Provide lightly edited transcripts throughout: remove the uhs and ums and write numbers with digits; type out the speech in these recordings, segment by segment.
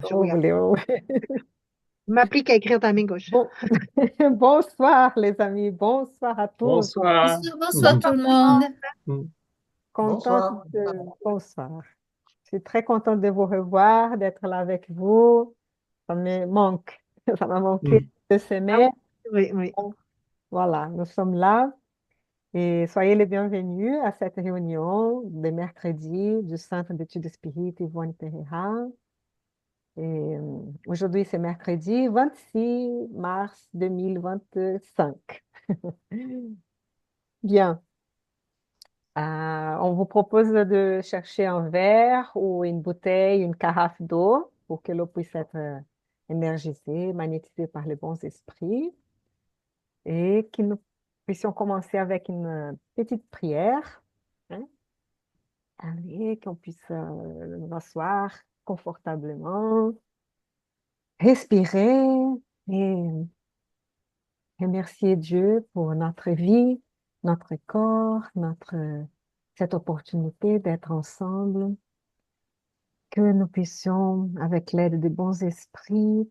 je Vous regarde. voulez, oui. On m'applique à écrire ta main gauche. Bon. Bonsoir, les amis. Bonsoir à tous. Bonsoir. Bonsoir, bonsoir tout le monde. Mhm. Contente Bonsoir. de... Bonsoir. Je suis très contente de vous revoir, d'être là avec vous. Ça me manque. Ça m'a manqué Mhm. 2 semaines. Oui, oui. Bon, voilà, nous sommes là et soyez les bienvenus à cette réunion de mercredi du Centre d'études spirites Yvonne Pereira. Et aujourd'hui, c'est mercredi 26 mars 2025. Bien. On vous propose de chercher un verre ou une bouteille, une carafe d'eau pour que l'eau puisse être énergisée, magnétisée par les bons esprits et que nous puissions commencer avec une petite prière. Hein. Allez, qu'on puisse nous asseoir confortablement, respirer et remercier Dieu pour notre vie, notre corps, cette opportunité d'être ensemble, que nous puissions, avec l'aide des bons esprits,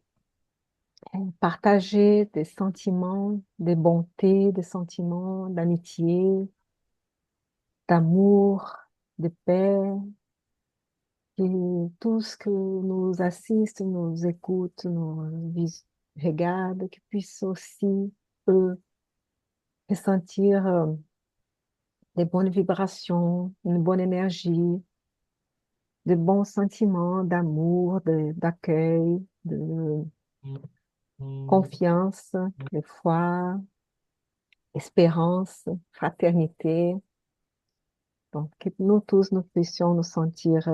partager des sentiments, des bontés, des sentiments d'amitié, d'amour, de paix, et tous que nous assistent, nous écoutent, regardent, qu'ils puissent aussi, eux, ressentir des bonnes vibrations, une bonne énergie, de bons sentiments d'amour, d'accueil, de confiance, de foi, espérance, fraternité. Donc, que nous tous, nous puissions nous sentir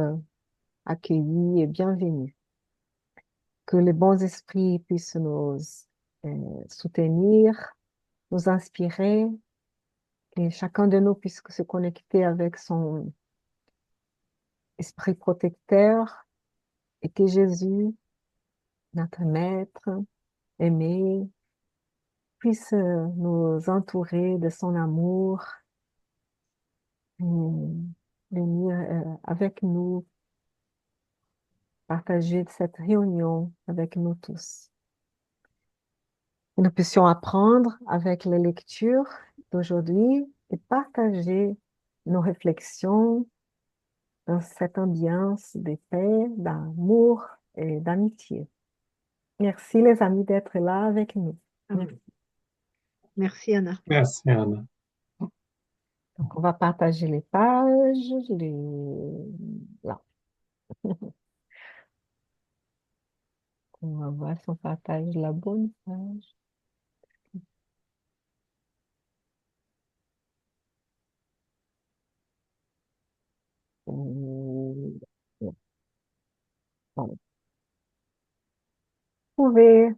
accueillis et bienvenus. Que les bons esprits puissent nous soutenir, nous inspirer, que chacun de nous puisse se connecter avec son esprit protecteur et que Jésus, notre Maître aimé, puisse nous entourer de son amour et venir avec nous, partager cette réunion avec nous tous. Que nous puissions apprendre avec les lectures d'aujourd'hui et partager nos réflexions dans cette ambiance de paix, d'amour et d'amitié. Merci les amis d'être là avec nous. Merci. Merci, Anna. Merci, Anna. Donc, on va partager les pages. Là. On va voir si on partage la bonne page. Vous pouvez.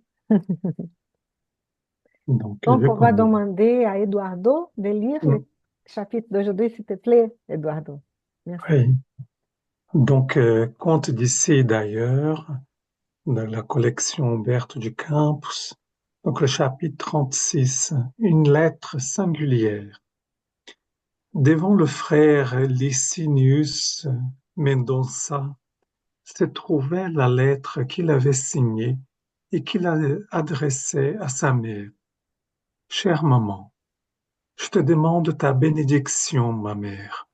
Donc, Donc, je on va commence. demander à Eduardo de lire le chapitre d'aujourd'hui, s'il te plaît, Eduardo. Merci. Oui. Donc, conte d'ici et d'ailleurs, de la collection Berthe du Campus. Donc, le chapitre 36, une lettre singulière. Devant le frère Licinius Mendonça se trouvait la lettre qu'il avait signée et qu'il avait adressée à sa mère. Chère maman, je te demande ta bénédiction, ma mère.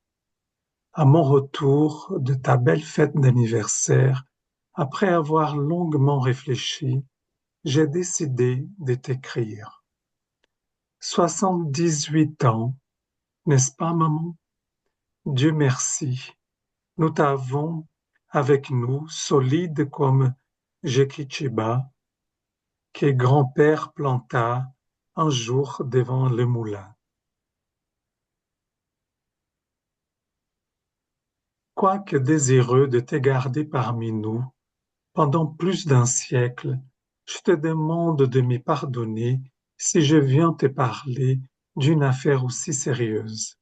À mon retour de ta belle fête d'anniversaire, après avoir longuement réfléchi, j'ai décidé de t'écrire. 78 ans, n'est-ce pas, maman? Dieu merci, nous t'avons avec nous, solide comme Jequichiba, que grand-père planta un jour devant le moulin. Quoique désireux de te garder parmi nous pendant plus d'un siècle, je te demande de me pardonner si je viens te parler d'une affaire aussi sérieuse.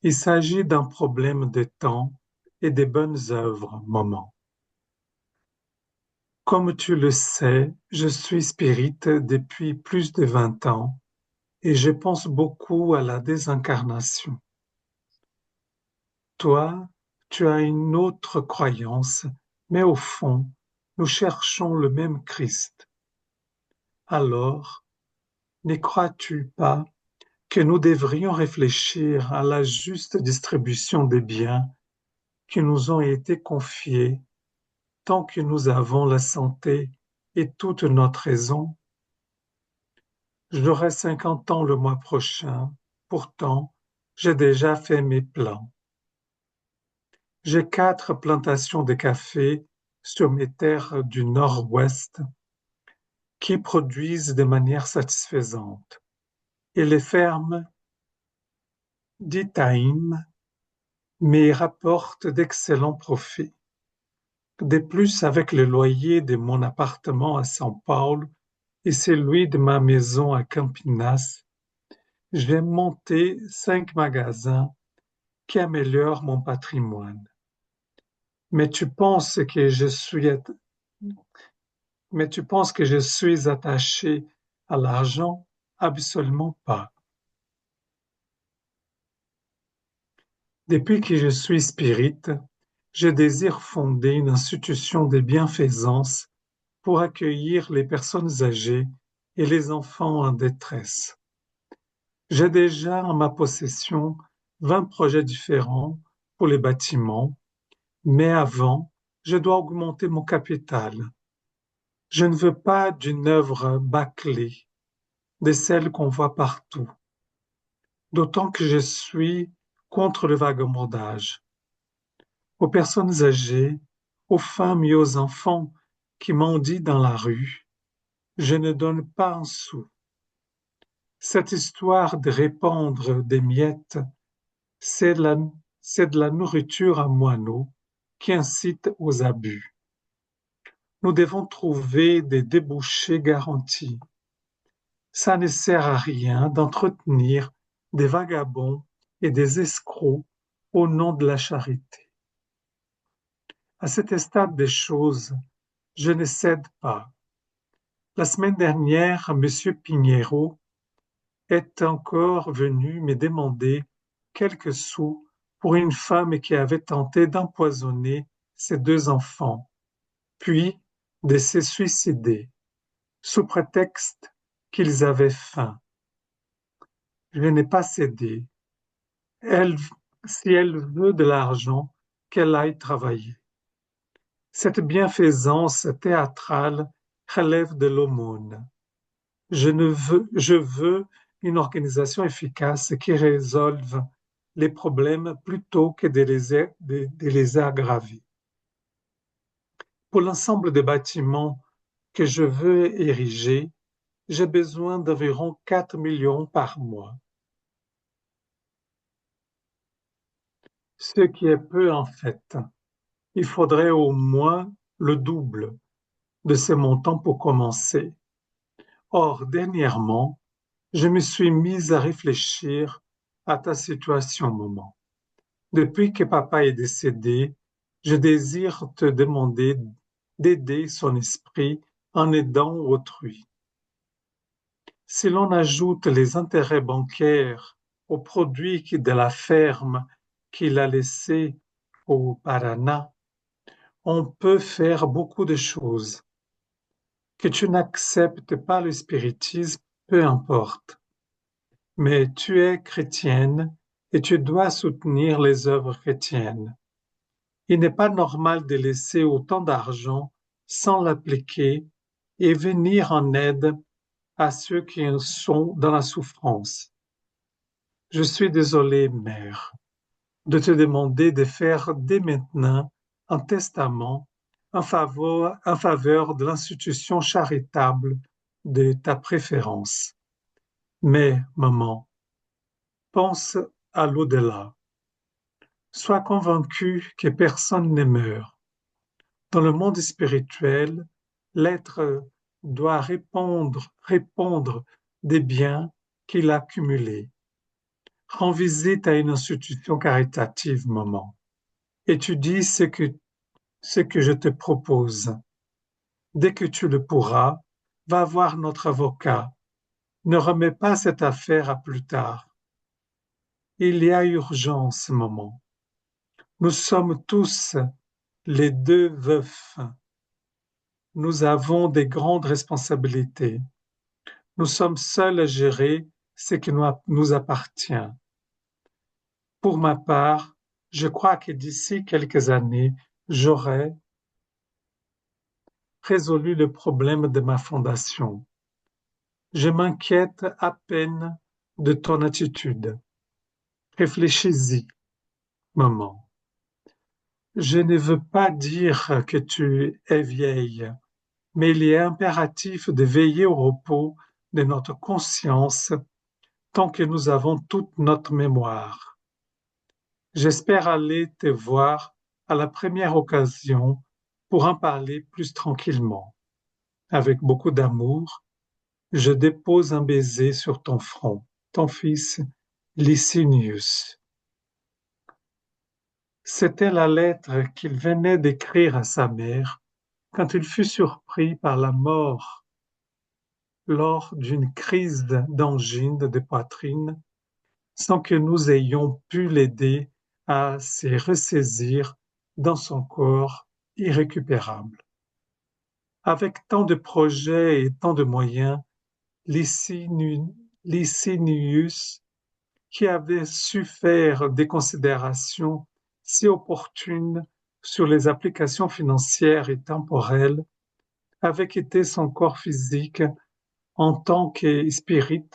Il s'agit d'un problème de temps et de bonnes œuvres, maman. Comme tu le sais, je suis spirite depuis plus de 20 ans et je pense beaucoup à la désincarnation. Toi, tu as une autre croyance, mais au fond, nous cherchons le même Christ. Alors, ne crois-tu pas que nous devrions réfléchir à la juste distribution des biens qui nous ont été confiés tant que nous avons la santé et toute notre raison? J'aurai 50 ans le mois prochain, pourtant j'ai déjà fait mes plans. J'ai 4 plantations de café sur mes terres du nord-ouest qui produisent de manière satisfaisante, et les fermes d'Itaïm me rapportent d'excellents profits. De plus, avec le loyer de mon appartement à São Paulo et celui de ma maison à Campinas, j'ai monté 5 magasins qui améliorent mon patrimoine. Mais tu penses que je suis, mais tu penses que je suis attaché à l'argent? Absolument pas. Depuis que je suis spirit, je désire fonder une institution de bienfaisance pour accueillir les personnes âgées et les enfants en détresse. J'ai déjà en ma possession 20 projets différents pour les bâtiments, mais avant, je dois augmenter mon capital. Je ne veux pas d'une œuvre bâclée, de celles qu'on voit partout, d'autant que je suis contre le vagabondage. Aux personnes âgées, aux femmes et aux enfants qui mendient dans la rue, je ne donne pas un sou. Cette histoire de répandre des miettes, c'est de la nourriture à moineaux qui incite aux abus. Nous devons trouver des débouchés garantis. Ça ne sert à rien d'entretenir des vagabonds et des escrocs au nom de la charité. À cet stade des choses, je ne cède pas. La semaine dernière, M. Pinheiro est encore venu me demander quelques sous pour une femme qui avait tenté d'empoisonner ses 2 enfants, puis de se suicider, sous prétexte qu'ils avaient faim. Je n'ai pas cédé. Elle, si elle veut de l'argent, qu'elle aille travailler. Cette bienfaisance théâtrale relève de l'aumône. Je veux une organisation efficace qui résolve les problèmes plutôt que de les aggraver. Pour l'ensemble des bâtiments que je veux ériger, j'ai besoin d'environ 4 millions par mois. Ce qui est peu en fait. Il faudrait au moins le double de ces montants pour commencer. Or, dernièrement, je me suis mise à réfléchir à ta situation, maman. Depuis que papa est décédé, je désire te demander d'aider son esprit en aidant autrui. Si l'on ajoute les intérêts bancaires aux produits de la ferme qu'il a laissée au Paraná, on peut faire beaucoup de choses. Que tu n'acceptes pas le spiritisme, peu importe. Mais tu es chrétienne et tu dois soutenir les œuvres chrétiennes. Il n'est pas normal de laisser autant d'argent sans l'appliquer et venir en aide à ceux qui sont dans la souffrance. Je suis désolé, mère, de te demander de faire dès maintenant un testament en faveur de l'institution charitable de ta préférence. Mais, maman, pense à l'au-delà. Sois convaincue que personne ne meurt. Dans le monde spirituel, l'être doit répondre des biens qu'il a accumulés. Rends visite à une institution caritative, maman. Étudie ce que je te propose. Dès que tu le pourras, va voir notre avocat. Ne remets pas cette affaire à plus tard. Il y a urgence, maman. Nous sommes tous les 2 veufs. nous avons des grandes responsabilités. Nous sommes seuls à gérer ce qui nous appartient. Pour ma part, je crois que d'ici quelques années, j'aurai résolu le problème de ma fondation. Je m'inquiète à peine de ton attitude. Réfléchis-y, maman. Je ne veux pas dire que tu es vieille, mais il est impératif de veiller au repos de notre conscience tant que nous avons toute notre mémoire. J'espère aller te voir à la première occasion pour en parler plus tranquillement. Avec beaucoup d'amour, je dépose un baiser sur ton front, ton fils Licinius. C'était la lettre qu'il venait d'écrire à sa mère quand il fut surpris par la mort lors d'une crise d'angine de poitrine sans que nous ayons pu l'aider à se ressaisir dans son corps irrécupérable. Avec tant de projets et tant de moyens, Licinius, qui avait su faire des considérations si opportunes sur les applications financières et temporelles, avait quitté son corps physique en tant que spirit,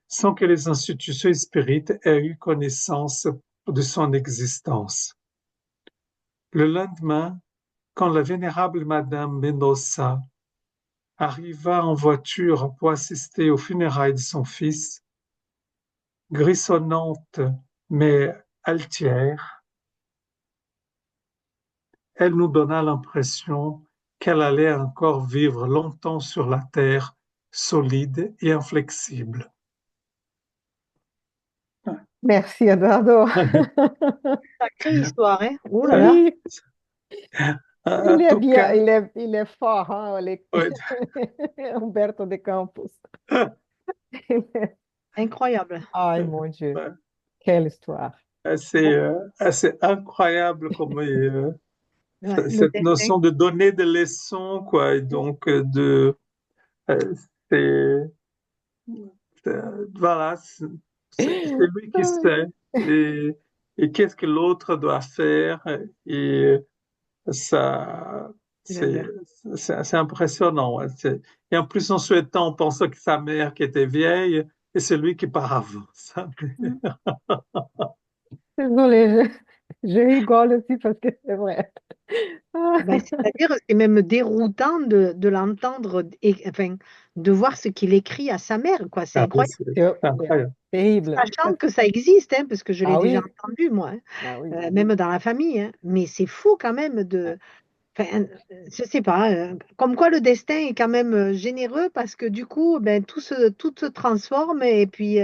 sans que les institutions spirites aient eu connaissance de son existence. Le lendemain, quand la vénérable Madame Mendoza arriva en voiture pour assister aux funérailles de son fils, grisonnante mais altière, elle nous donna l'impression qu'elle allait encore vivre longtemps sur la terre, solide et inflexible. Merci, Eduardo. Sacrée histoire, hein? Oh là là. Oui, En il est tout bien, cas, il est fort, hein, ouais, Humberto de Campos. Incroyable. Ay, mon Dieu, ouais, quelle histoire. assez, assez incroyable comme Ouais, le cette destin. notion de donner des leçons, quoi, et donc euh, c'est, voilà, c'est lui qui sait et, et qu'est-ce que l'autre doit faire et ça, c'est, J'adore. c'est impressionnant. Ouais, et en plus, en souhaitant, on pensait que sa mère qui était vieille et c'est lui qui part avant. Ça. Désolée, je rigole aussi parce que c'est vrai. Ah, Ben, c'est-à-dire, c'est même déroutant de l'entendre et enfin, de voir ce qu'il écrit à sa mère, quoi. C'est Ah oui, incroyable. c'est incroyable. terrible. Sachant que ça existe, hein, parce que je l'ai Ah déjà oui, entendu, moi, hein, ah oui. même dans la famille, hein. Mais c'est fou quand même de. Enfin, je sais pas, comme quoi le destin est quand même généreux parce que du coup, ben, tout se transforme et puis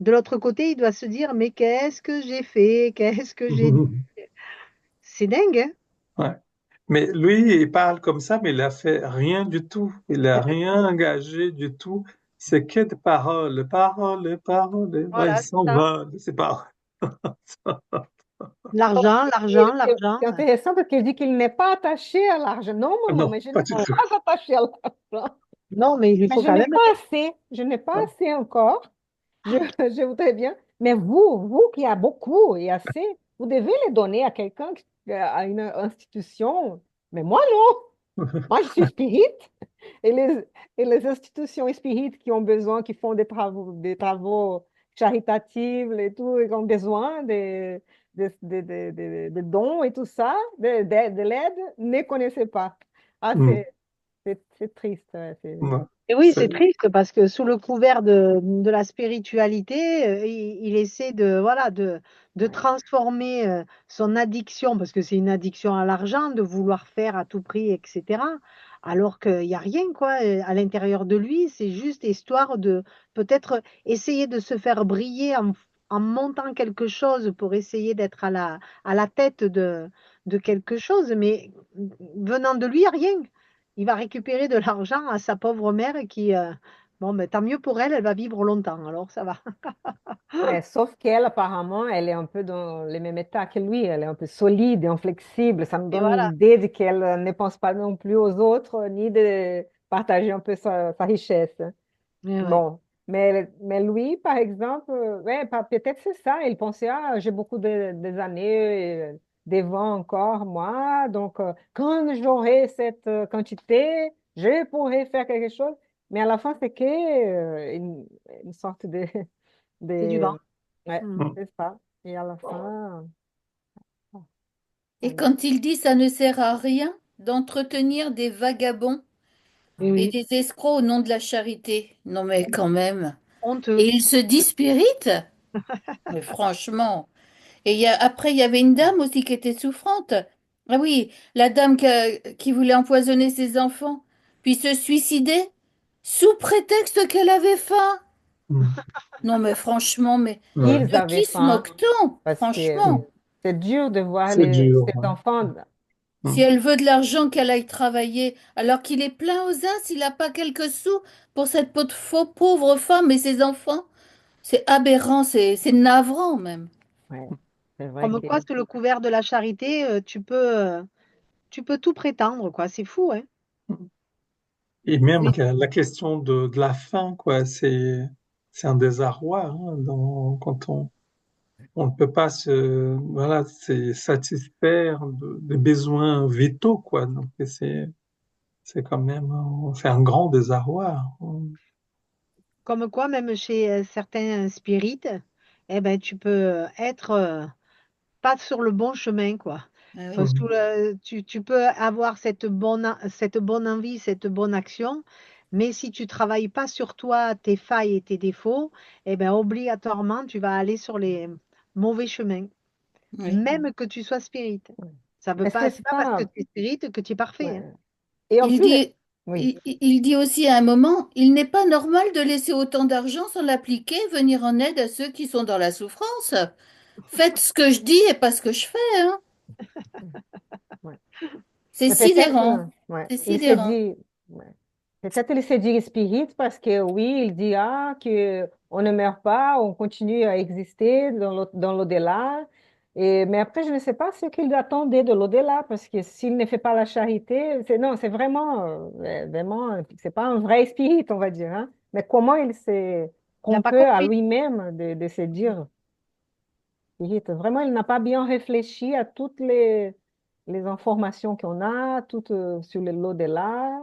de l'autre côté, il doit se dire, mais qu'est-ce que j'ai fait? Qu'est-ce que j'ai dit? C'est dingue, hein? Ouais. Mais lui, il parle comme ça, mais il a fait rien du tout. Il a rien engagé du tout. C'est que des paroles, paroles, paroles. Ouais, il Voilà, c'est s'en ça. va de ces paroles. L'argent, l'argent, l'argent. C'est intéressant parce qu'il dit qu'il n'est pas attaché à l'argent. Non, maman, Non, mais je pas ne du suis tout. pas attachée à l'argent. Non, mais il lui Mais faut je quand n'ai même. pas assez. Je n'ai pas Ouais. assez encore. Je, je voudrais bien. Mais vous qui a beaucoup et assez, vous devez les donner à quelqu'un, à une institution. Mais moi, non. Moi, je suis spirit. Et et les institutions spirites qui ont besoin, qui font des travaux charitatifs et tout, et qui ont besoin de dons et tout ça, de l'aide, ne connaissaient pas. Ah, Hmm. c'est triste. Ouais, Mm. Ouais. Et oui, C'est- c'est triste parce que sous le couvert de la spiritualité, il essaie de, voilà, de transformer son addiction, parce que c'est une addiction à l'argent, de vouloir faire à tout prix, etc. Alors qu'il n'y a rien, quoi, à l'intérieur de lui, c'est juste histoire de peut-être essayer de se faire briller en montant quelque chose pour essayer d'être à la tête de quelque chose, mais venant de lui, rien. Il va récupérer de l'argent à sa pauvre mère qui, Bon, mais tant mieux pour elle, elle va vivre longtemps, alors ça va. Ouais, sauf qu'elle, apparemment, elle est un peu dans les mêmes états que lui. Elle est un peu solide et inflexible. Ça me Et donne voilà, l'idée de qu'elle ne pense pas non plus aux autres, ni de partager un peu sa richesse. ouais, ouais. Bon, mais lui, par exemple, ouais, peut-être c'est ça. Il pensait, ah, j'ai beaucoup des années devant encore, moi. Donc, quand j'aurai cette quantité, je pourrai faire quelque chose. Mais à la fin, c'est que une sorte C'est du vent. de... Ouais, Mm. Mm. c'est ça. Et à la fin, Et voilà. quand il dit ça ne sert à rien d'entretenir des vagabonds Et et oui, des escrocs au nom de la charité. Non mais quand même. Et honteux. il se dit spirit? Mais franchement. Et après, il y avait une dame aussi qui était souffrante. Ah oui, la dame qui voulait empoisonner ses enfants, puis se suicider sous prétexte qu'elle avait faim. Mm. Non mais franchement, mais Ouais. Ils de avaient qui se faim moque-t-on? parce que Mm. Franchement. c'est dur de voir C'est dur. ces Ouais. enfants. Si Mm. elle veut de l'argent, qu'elle aille travailler, alors qu'il est plein aux as, il n'a pas quelques sous pour cette faux pauvre femme et ses enfants. C'est aberrant, c'est navrant même. Ouais, c'est vrai Comme que quoi, sous le couvert de la charité, tu peux tout prétendre, quoi. C'est fou, hein. Et même Oui. que la question de la faim, quoi, c'est un désarroi, hein, quand on ne peut pas voilà, c'est satisfaire des besoins vitaux, quoi. Donc c'est quand même, c'est un grand désarroi. Comme quoi, même chez certains spirites, eh ben, tu peux être pas sur le bon chemin, quoi. Ah Faut oui. Mm. tu peux avoir cette bonne envie, cette bonne action, mais si tu travailles pas sur toi, tes failles et tes défauts, eh ben, obligatoirement, tu vas aller sur les mauvais chemins, Oui. même que tu sois spirit. ouais. Ça veut Mais pas, c'est c'est pas parce que ça. tu es spirit que tu es parfait, Ouais. hein. Et en Il plus, dit, oui. il dit aussi à un moment, il n'est pas normal de laisser autant d'argent sans l'appliquer, venir en aide à ceux qui sont dans la souffrance. Faites ce que je dis et pas ce que je fais, hein. Ouais. C'est Mais peut-être, sidérant. ouais, C'est il s'est sidérant. dit, ouais. Peut-être il s'est dit spirit parce que oui, il dit que on ne meurt pas, on continue à exister dans l'au-delà. Mais après, je ne sais pas ce qu'il attendait de l'au-delà parce que s'il ne fait pas la charité, non, c'est vraiment, vraiment, c'est pas un vrai spirit, on va dire, hein. Mais comment il s'est Il n'a pas trompé à compris. lui-même de se dire spirit? Vraiment, il n'a pas bien réfléchi à toutes les informations qu'on a, toutes sur l'au-delà.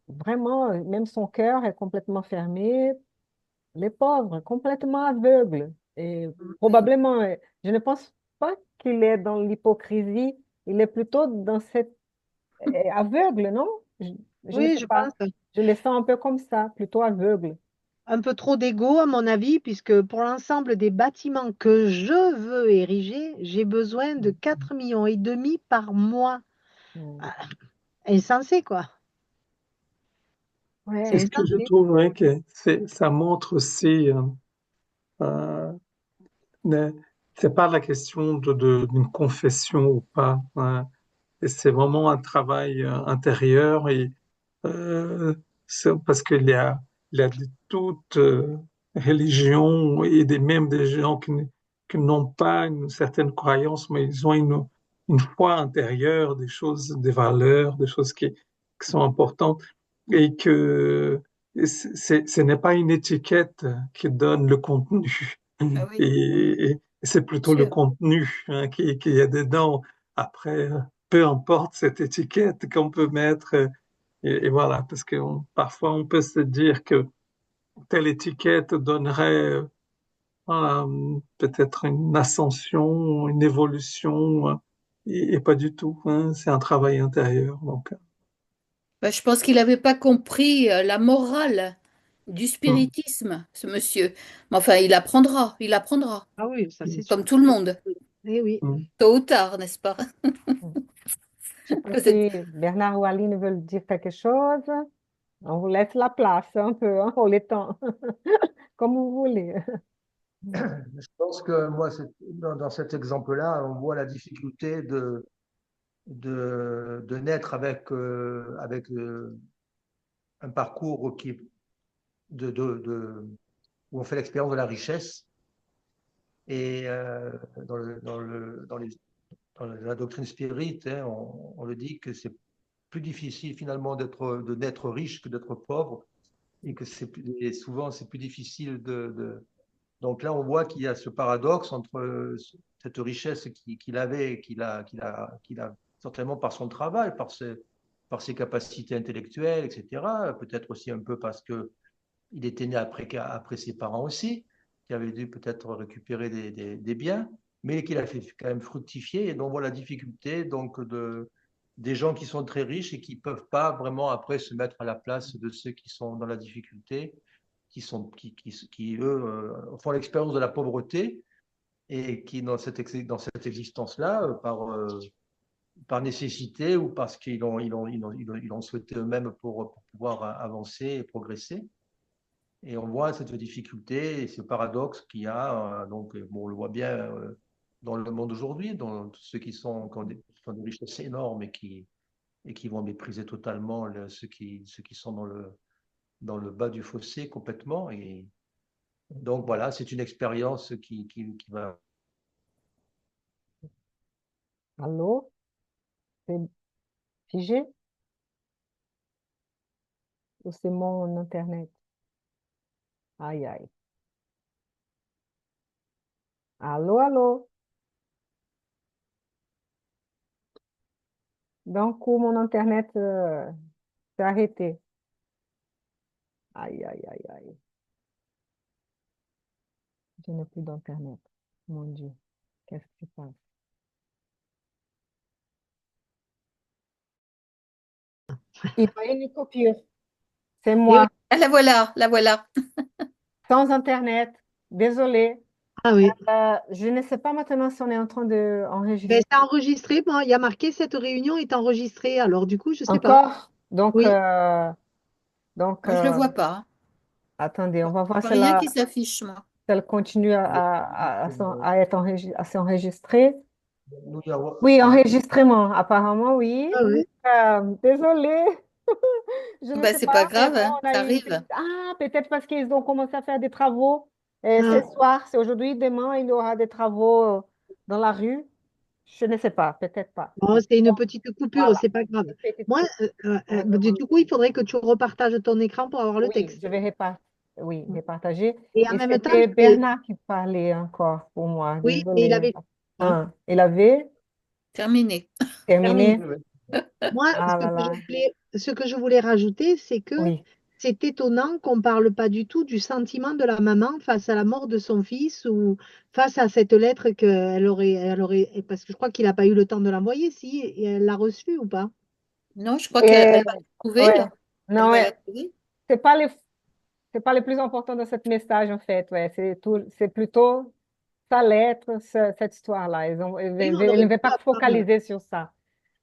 Vraiment, même son cœur est complètement fermé. Les pauvres, complètement aveugles. Et Oui. probablement, je ne pense pas qu'il est dans l'hypocrisie. Il est plutôt dans cette aveugle, non? Je, je ne Oui, sais je pas. pense. Je le sens un peu comme ça, plutôt aveugle. Un peu trop d'ego, à mon avis, puisque pour l'ensemble des bâtiments que je veux ériger, j'ai besoin de 4,5 millions par mois. Mm. Ah, insensé, quoi. C'est C'est ce Ouais. que je insensé. trouve, ouais, que ça montre aussi, euh, ne- c'est pas la question d'une confession ou pas, hein. Et c'est vraiment un travail intérieur et euh, parce il y a de toutes religions et même des gens qui n'ont pas une certaine croyance, mais ils ont une foi intérieure, des choses, des valeurs, des choses qui sont importantes et que ce n'est pas une étiquette qui donne le contenu. Ah oui, Et c'est bien plutôt le sûr. contenu hein, qui est dedans. Après, peu importe cette étiquette qu'on peut mettre, et voilà, parce que parfois on peut se dire que telle étiquette donnerait peut-être une ascension, une évolution, et pas du tout, hein. C'est un travail intérieur. Donc, Ben, je pense qu'il n'avait pas compris la morale du hum, spiritisme, ce monsieur. Mais enfin, il apprendra, Ah oui, ça c'est hum, comme sûr. tout le monde, Eh oui. hum. tôt ou tard, n'est-ce pas? Mm. Je ne sais pas Vous êtes- si Bernard ou Aline veulent dire quelque chose. On vous laisse la place un peu, hein, on les temps, comme vous voulez. Je pense que moi, dans cet exemple-là, on voit la difficulté de naître avec un parcours où on fait l'expérience de la richesse. Et dans la doctrine spirite, hein, on le dit que c'est plus difficile finalement d'être riche que d'être pauvre, et que et souvent c'est plus difficile Donc là, on voit qu'il y a ce paradoxe entre cette richesse qu'il avait, qu'il a certainement par son travail, par ses capacités intellectuelles, etc. Peut-être aussi un peu parce qu'il était né après ses parents aussi, qui avaient dû peut-être récupérer des biens, mais qu'il a fait quand même fructifier. Et donc, on voit la difficulté des gens qui sont très riches et qui ne peuvent pas vraiment après se mettre à la place de ceux qui sont dans la difficulté, eux, font l'expérience de la pauvreté et qui, dans cette existence-là, par nécessité ou parce ils l'ont souhaité eux-mêmes pour pouvoir avancer et progresser. Et on voit cette difficulté et ce paradoxe qu'il y a. Donc, bon, on le voit bien dans le monde aujourd'hui, dans tous ceux qui ont des richesses énormes et qui vont mépriser totalement ceux qui sont dans le bas du fossé complètement. Et donc, voilà, c'est une expérience qui va. Allô? C'est figé ou c'est mon Internet? Aïe, aïe. Allô, allô? D'un coup, mon Internet s'est arrêté. Aïe, aïe, aïe, aïe. Je n'ai plus d'Internet. Mon Dieu, qu'est-ce qui se passe? Il y a une coupure. C'est Et oui. moi, Ah, la voilà, la voilà. sans Internet. Désolée. Ah oui. Je ne sais pas maintenant si on est en train de Ben, enregistrer c'est enregistré. Bon, il y a marqué cette réunion est enregistrée. Alors, du coup, je sais pas. encore. Donc, Oui. donc Moi, je le vois pas. attendez, on va voir Je si vois rien qui s'affiche, moi. elle continue à s'enregistrer. Nous y avons- Oui, enregistrement, apparemment, oui. Ah oui. Désolée, je ne Ben, sais c'est pas, pas mais grave, bon, hein, on a ça eu une arrive. petite... Ah, peut-être parce qu'ils ont commencé à faire des travaux. Et Ah. ce soir, c'est aujourd'hui, demain, il y aura des travaux dans la rue. Je ne sais pas, peut-être pas. Bon, c'est une petite coupure, Voilà, c'est pas grave. une petite Moi, coupe. du coup, il faudrait que tu repartages ton écran pour avoir le Oui, texte. je vais oui, repartager. Et en Et même temps, c'était Bernard qui parlait encore pour moi. oui, et il Désolée. avait hein, Il avait Terminé. terminé. terminé. Moi, Ah là là. ce que je voulais rajouter, c'est que Oui. c'est étonnant qu'on ne parle pas du tout du sentiment de la maman face à la mort de son fils ou face à cette lettre elle aurait, parce que je crois qu'il n'a pas eu le temps de l'envoyer, si, et elle l'a reçue ou pas? Non, je crois qu'elle Et, elle va la trouver, ouais. là. Elle Non, va la ouais. trouver. C'est pas c'est pas le plus important de ce message, en fait. Ouais. C'est plutôt sa lettre, cette histoire-là. Oui, Ils ne veulent pas focaliser sur ça.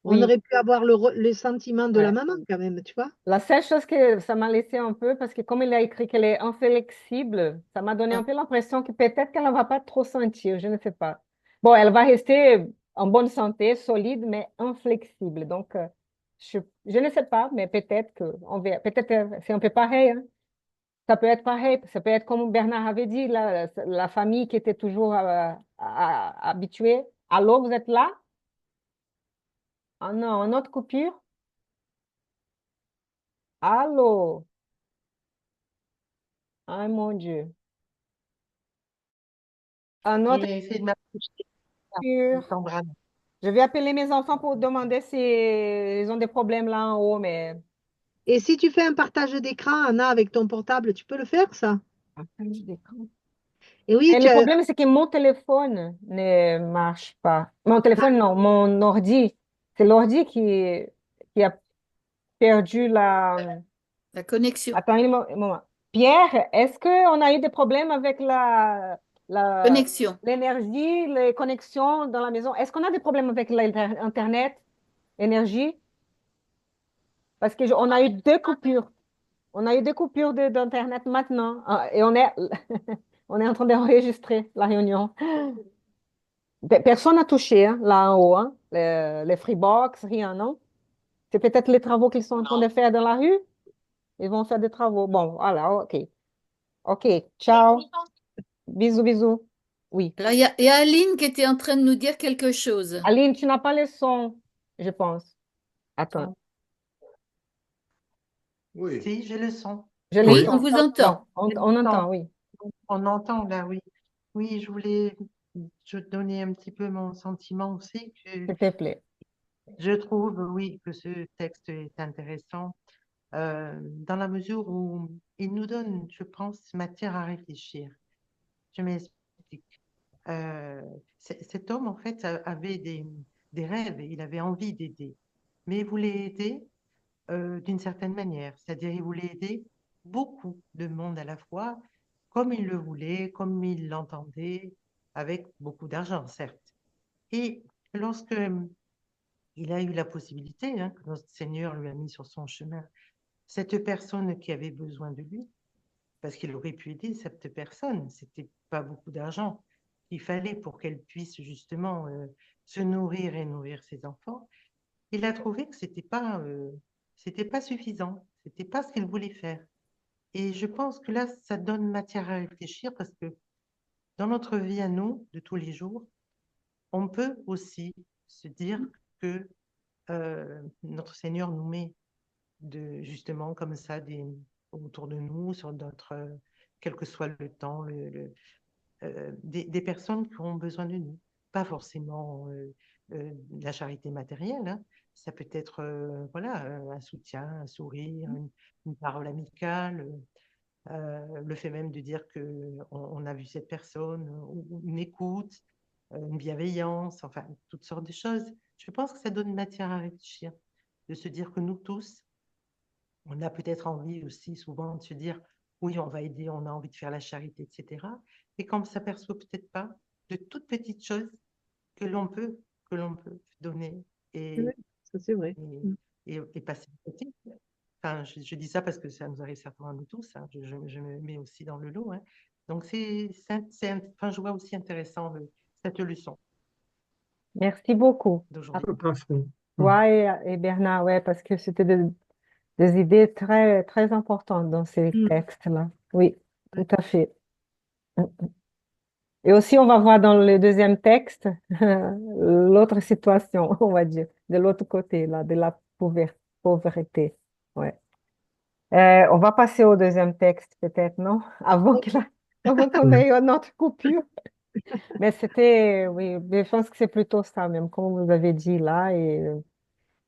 on Oui. aurait pu avoir le sentiment de la Ouais. maman quand même, tu vois? La seule chose que ça m'a laissé un peu, parce que comme il a écrit qu'elle est inflexible, ça m'a donné un Ah, peu l'impression que peut-être qu'elle ne va pas trop sentir, je ne sais pas. Bon, elle va rester en bonne santé, solide, mais inflexible. Donc, je ne sais pas, mais peut-être que on verra. Peut-être c'est un peu pareil, hein. Ça peut être pareil, ça peut être comme Bernard avait dit, la famille qui était toujours habituée. Allô, vous êtes là? Ah non, une autre coupure? Allô? Ah mon Dieu. Un autre J'ai essayé de m'approcher. coupure. Je vais appeler mes enfants pour demander si ils ont des problèmes là en haut, mais Et si tu fais un partage d'écran, Anna, avec ton portable, tu peux le faire, ça? Et oui, et le problème, c'est que mon téléphone ne marche pas. Mon téléphone, non, mon ordi. C'est l'ordi qui a perdu la... la connexion. Attends un moment. Pierre, est-ce qu'on a eu des problèmes avec Connexion. l'énergie, les connexions dans la maison? Est-ce qu'on a des problèmes avec l'Internet, énergie? Parce qu'on a eu deux coupures. On a eu des coupures d'Internet maintenant. Et on est en train d'enregistrer la réunion. Personne n'a touché hein, là en haut, hein, les Freebox, rien, non? C'est peut-être les travaux qu'ils sont en train de faire dans la rue. Ils vont faire des travaux. Bon, voilà, OK. Ok, ciao. Bisous, bisous. Oui. Alors, il y a Aline qui était en train de nous dire quelque chose. Aline, tu n'as pas le son, je pense. Attends, Oui. Si, j'ai le son. je l'ai. Oui, Oui, on vous Bon, entend. J'ai le on son. entend, oui. On entend là, oui. Oui, je donner un petit peu mon sentiment aussi que S'il te plaît. je trouve, oui, que ce texte est intéressant dans la mesure où il nous donne, je pense, matière à réfléchir. Je m'explique. Euh, Cet homme, en fait, avait des rêves, et il avait envie d'aider, mais il voulait aider d'une certaine manière, c'est-à-dire il voulait aider beaucoup de monde à la fois, comme il le voulait, comme il l'entendait, avec beaucoup d'argent, certes. Et lorsque il a eu la possibilité, hein, que notre Seigneur lui a mis sur son chemin, cette personne qui avait besoin de lui, parce qu'il aurait pu aider cette personne, c'était pas beaucoup d'argent qu'il fallait pour qu'elle puisse justement se nourrir et nourrir ses enfants. Il a trouvé que c'était pas suffisant, c'était pas ce qu'il voulait faire. Et je pense que là, ça donne matière à réfléchir parce que dans notre vie à nous, de tous les jours, on peut aussi se dire que notre Seigneur nous met justement comme ça autour de nous, sur notre, quel que soit le temps, des personnes qui ont besoin de nous. Pas forcément de la charité matérielle, hein. Ça peut être voilà, un soutien, un sourire, une parole amicale, le fait même de dire on a vu cette personne, ou une écoute, une bienveillance, enfin, toutes sortes de choses. Je pense que ça donne matière à réfléchir, de se dire que nous tous, on a peut-être envie aussi souvent de se dire, oui, on va aider, on a envie de faire la charité, etc. Et qu'on ne s'aperçoit peut-être pas de toutes petites choses que l'on peut donner Oui, et, ça c'est vrai. et, et passer à côté. Enfin, je dis ça parce que ça nous arrive certainement à nous tous, hein. Je me mets aussi dans le lot, hein. Donc, enfin, je vois aussi intéressant cette leçon Merci beaucoup à d'aujourd'hui. tout à fait. toi et Bernard, ouais, parce que c'était des idées très, très importantes dans ces Mm. textes-là. Oui, Ouais. tout à fait. Et aussi, on va voir dans le deuxième texte l'autre situation, on va dire, de l'autre côté, là, de la pauvreté. Ouais. On va passer au deuxième texte, peut-être, non? Avant qu'on ait notre coupure. Mais c'était, oui, je pense que c'est plutôt ça même, comme vous avez dit là, et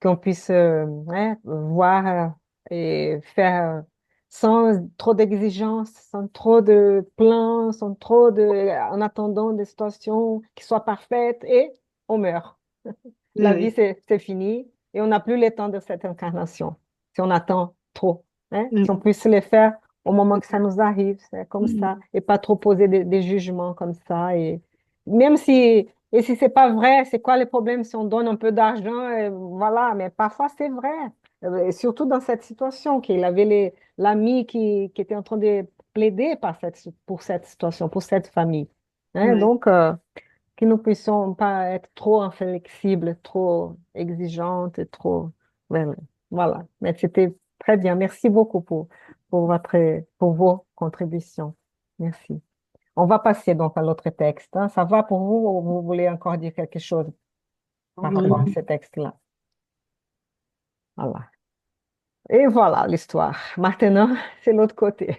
qu'on puisse ouais, voir et faire sans trop d'exigences, sans trop de plans, sans trop en attendant des situations qui soient parfaites et on meurt. Oui, La vie, oui. c'est fini et on n'a plus le temps de cette incarnation si on attend trop. Hein? Mm. Qu'on puisse le faire au moment que ça nous arrive, c'est comme Mm. ça, et pas trop poser des jugements comme ça. Et même si, et si c'est pas vrai, c'est quoi le problème si on donne un peu d'argent, voilà, mais parfois c'est vrai. Et surtout dans cette situation, qu'il avait l'ami qui était en train de plaider pour cette situation, pour cette famille. Hein? Ouais. Donc, que nous puissions pas être trop inflexibles, trop exigeantes, et trop... Voilà. Voilà. Mais c'était très bien. Merci beaucoup pour vos contributions. Merci. On va passer donc à l'autre texte, hein. Ça va pour vous ou vous voulez encore dire quelque chose par rapport à Oui. ce texte-là? Voilà. Et voilà l'histoire. Maintenant, c'est l'autre côté.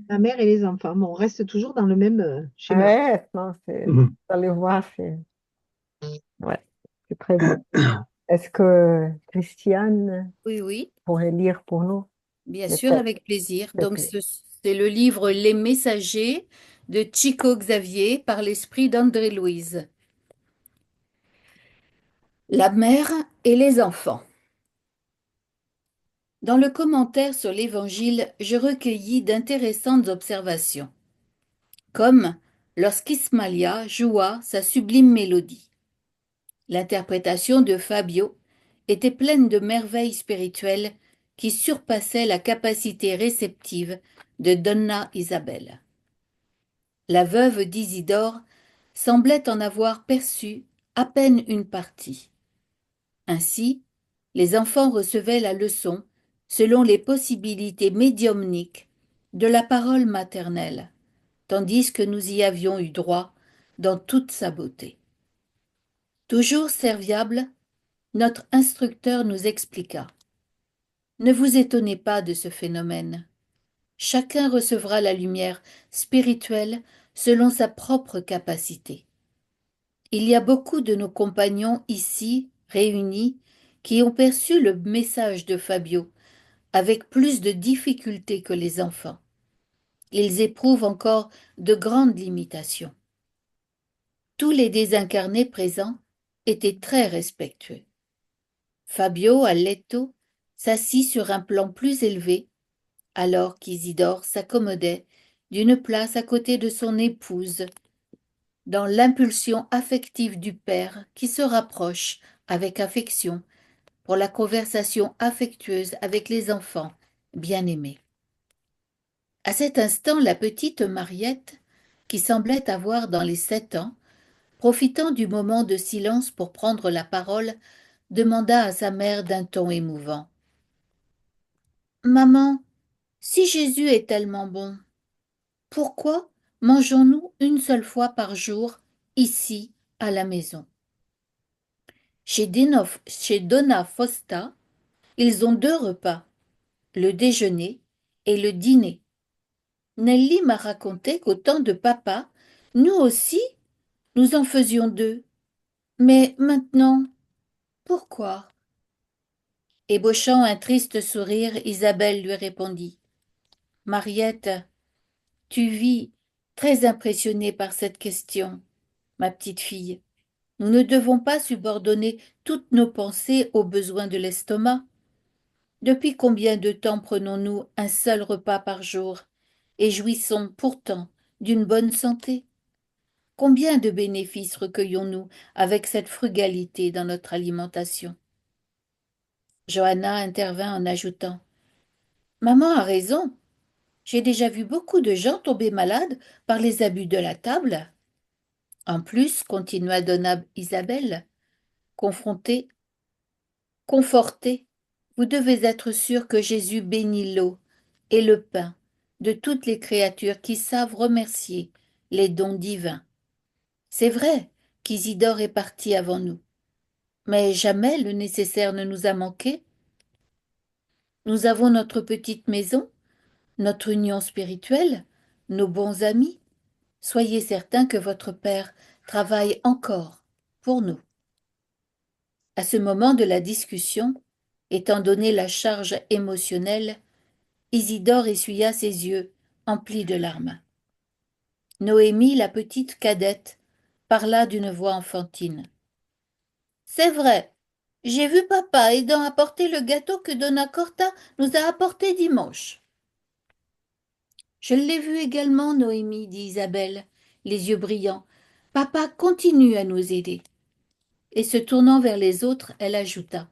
La mère et les enfants. Bon, on reste toujours dans le même schéma. Ouais, non, vous Mhm. allez voir, ouais, c'est très bien. Est-ce que Christiane Oui, oui, pourrait lire pour nous bien le sûr, texte, avec plaisir. s'il te Donc, plaît? c'est le livre Les Messagers de Chico Xavier par l'esprit d'André Louise. La mère et les enfants. Dans le commentaire sur l'Évangile, je recueillis d'intéressantes observations, comme lorsqu'Ismalia joua sa sublime mélodie. L'interprétation de Fabio était pleine de merveilles spirituelles qui surpassaient la capacité réceptive de Donna Isabelle. La veuve d'Isidore semblait en avoir perçu à peine une partie. Ainsi, les enfants recevaient la leçon selon les possibilités médiumniques de la parole maternelle, tandis que nous y avions eu droit dans toute sa beauté. Toujours serviable, notre instructeur nous expliqua. Ne vous étonnez pas de ce phénomène. Chacun recevra la lumière spirituelle selon sa propre capacité. Il y a beaucoup de nos compagnons ici, réunis, qui ont perçu le message de Fabio avec plus de difficultés que les enfants. Ils éprouvent encore de grandes limitations. Tous les désincarnés présents étaient très respectueux. Fabio, al letto, s'assit sur un plan plus élevé, alors qu'Isidore s'accommodait d'une place à côté de son épouse, dans l'impulsion affective du père qui se rapproche avec affection pour la conversation affectueuse avec les enfants bien-aimés. À cet instant, la petite Mariette, qui semblait avoir dans les 7 ans, profitant du moment de silence pour prendre la parole, demanda à sa mère d'un ton émouvant. « Maman, si Jésus est tellement bon, pourquoi mangeons-nous une seule fois par jour, ici, à la maison ?» Chez Donna Fosta, ils ont 2 repas, le déjeuner et le dîner. Nelly m'a raconté qu'au temps de papa, nous aussi, nous en faisions 2. Mais maintenant, pourquoi? Ébauchant un triste sourire, Isabelle lui répondit. Mariette, tu vis très impressionnée par cette question, ma petite fille. Nous ne devons pas subordonner toutes nos pensées aux besoins de l'estomac. Depuis combien de temps prenons-nous un seul repas par jour et jouissons pourtant d'une bonne santé? Combien de bénéfices recueillons-nous avec cette frugalité dans notre alimentation? Johanna intervint en ajoutant. Maman a raison. J'ai déjà vu beaucoup de gens tomber malades par les abus de la table. En plus, continua Donna Isabelle, confortée, vous devez être sûr que Jésus bénit l'eau et le pain de toutes les créatures qui savent remercier les dons divins. C'est vrai qu'Isidore est parti avant nous, mais jamais le nécessaire ne nous a manqué. Nous avons notre petite maison, notre union spirituelle, nos bons amis. Soyez certain que votre Père travaille encore pour nous. À ce moment de la discussion, étant donné la charge émotionnelle, Isidore essuya ses yeux emplis de larmes. Noémie, la petite cadette, parla d'une voix enfantine. C'est vrai, j'ai vu papa aidant à porter le gâteau que Donna Corta nous a apporté dimanche. Je l'ai vu également, Noémie, dit Isabelle, les yeux brillants. Papa continue à nous aider. Et se tournant vers les autres, elle ajouta.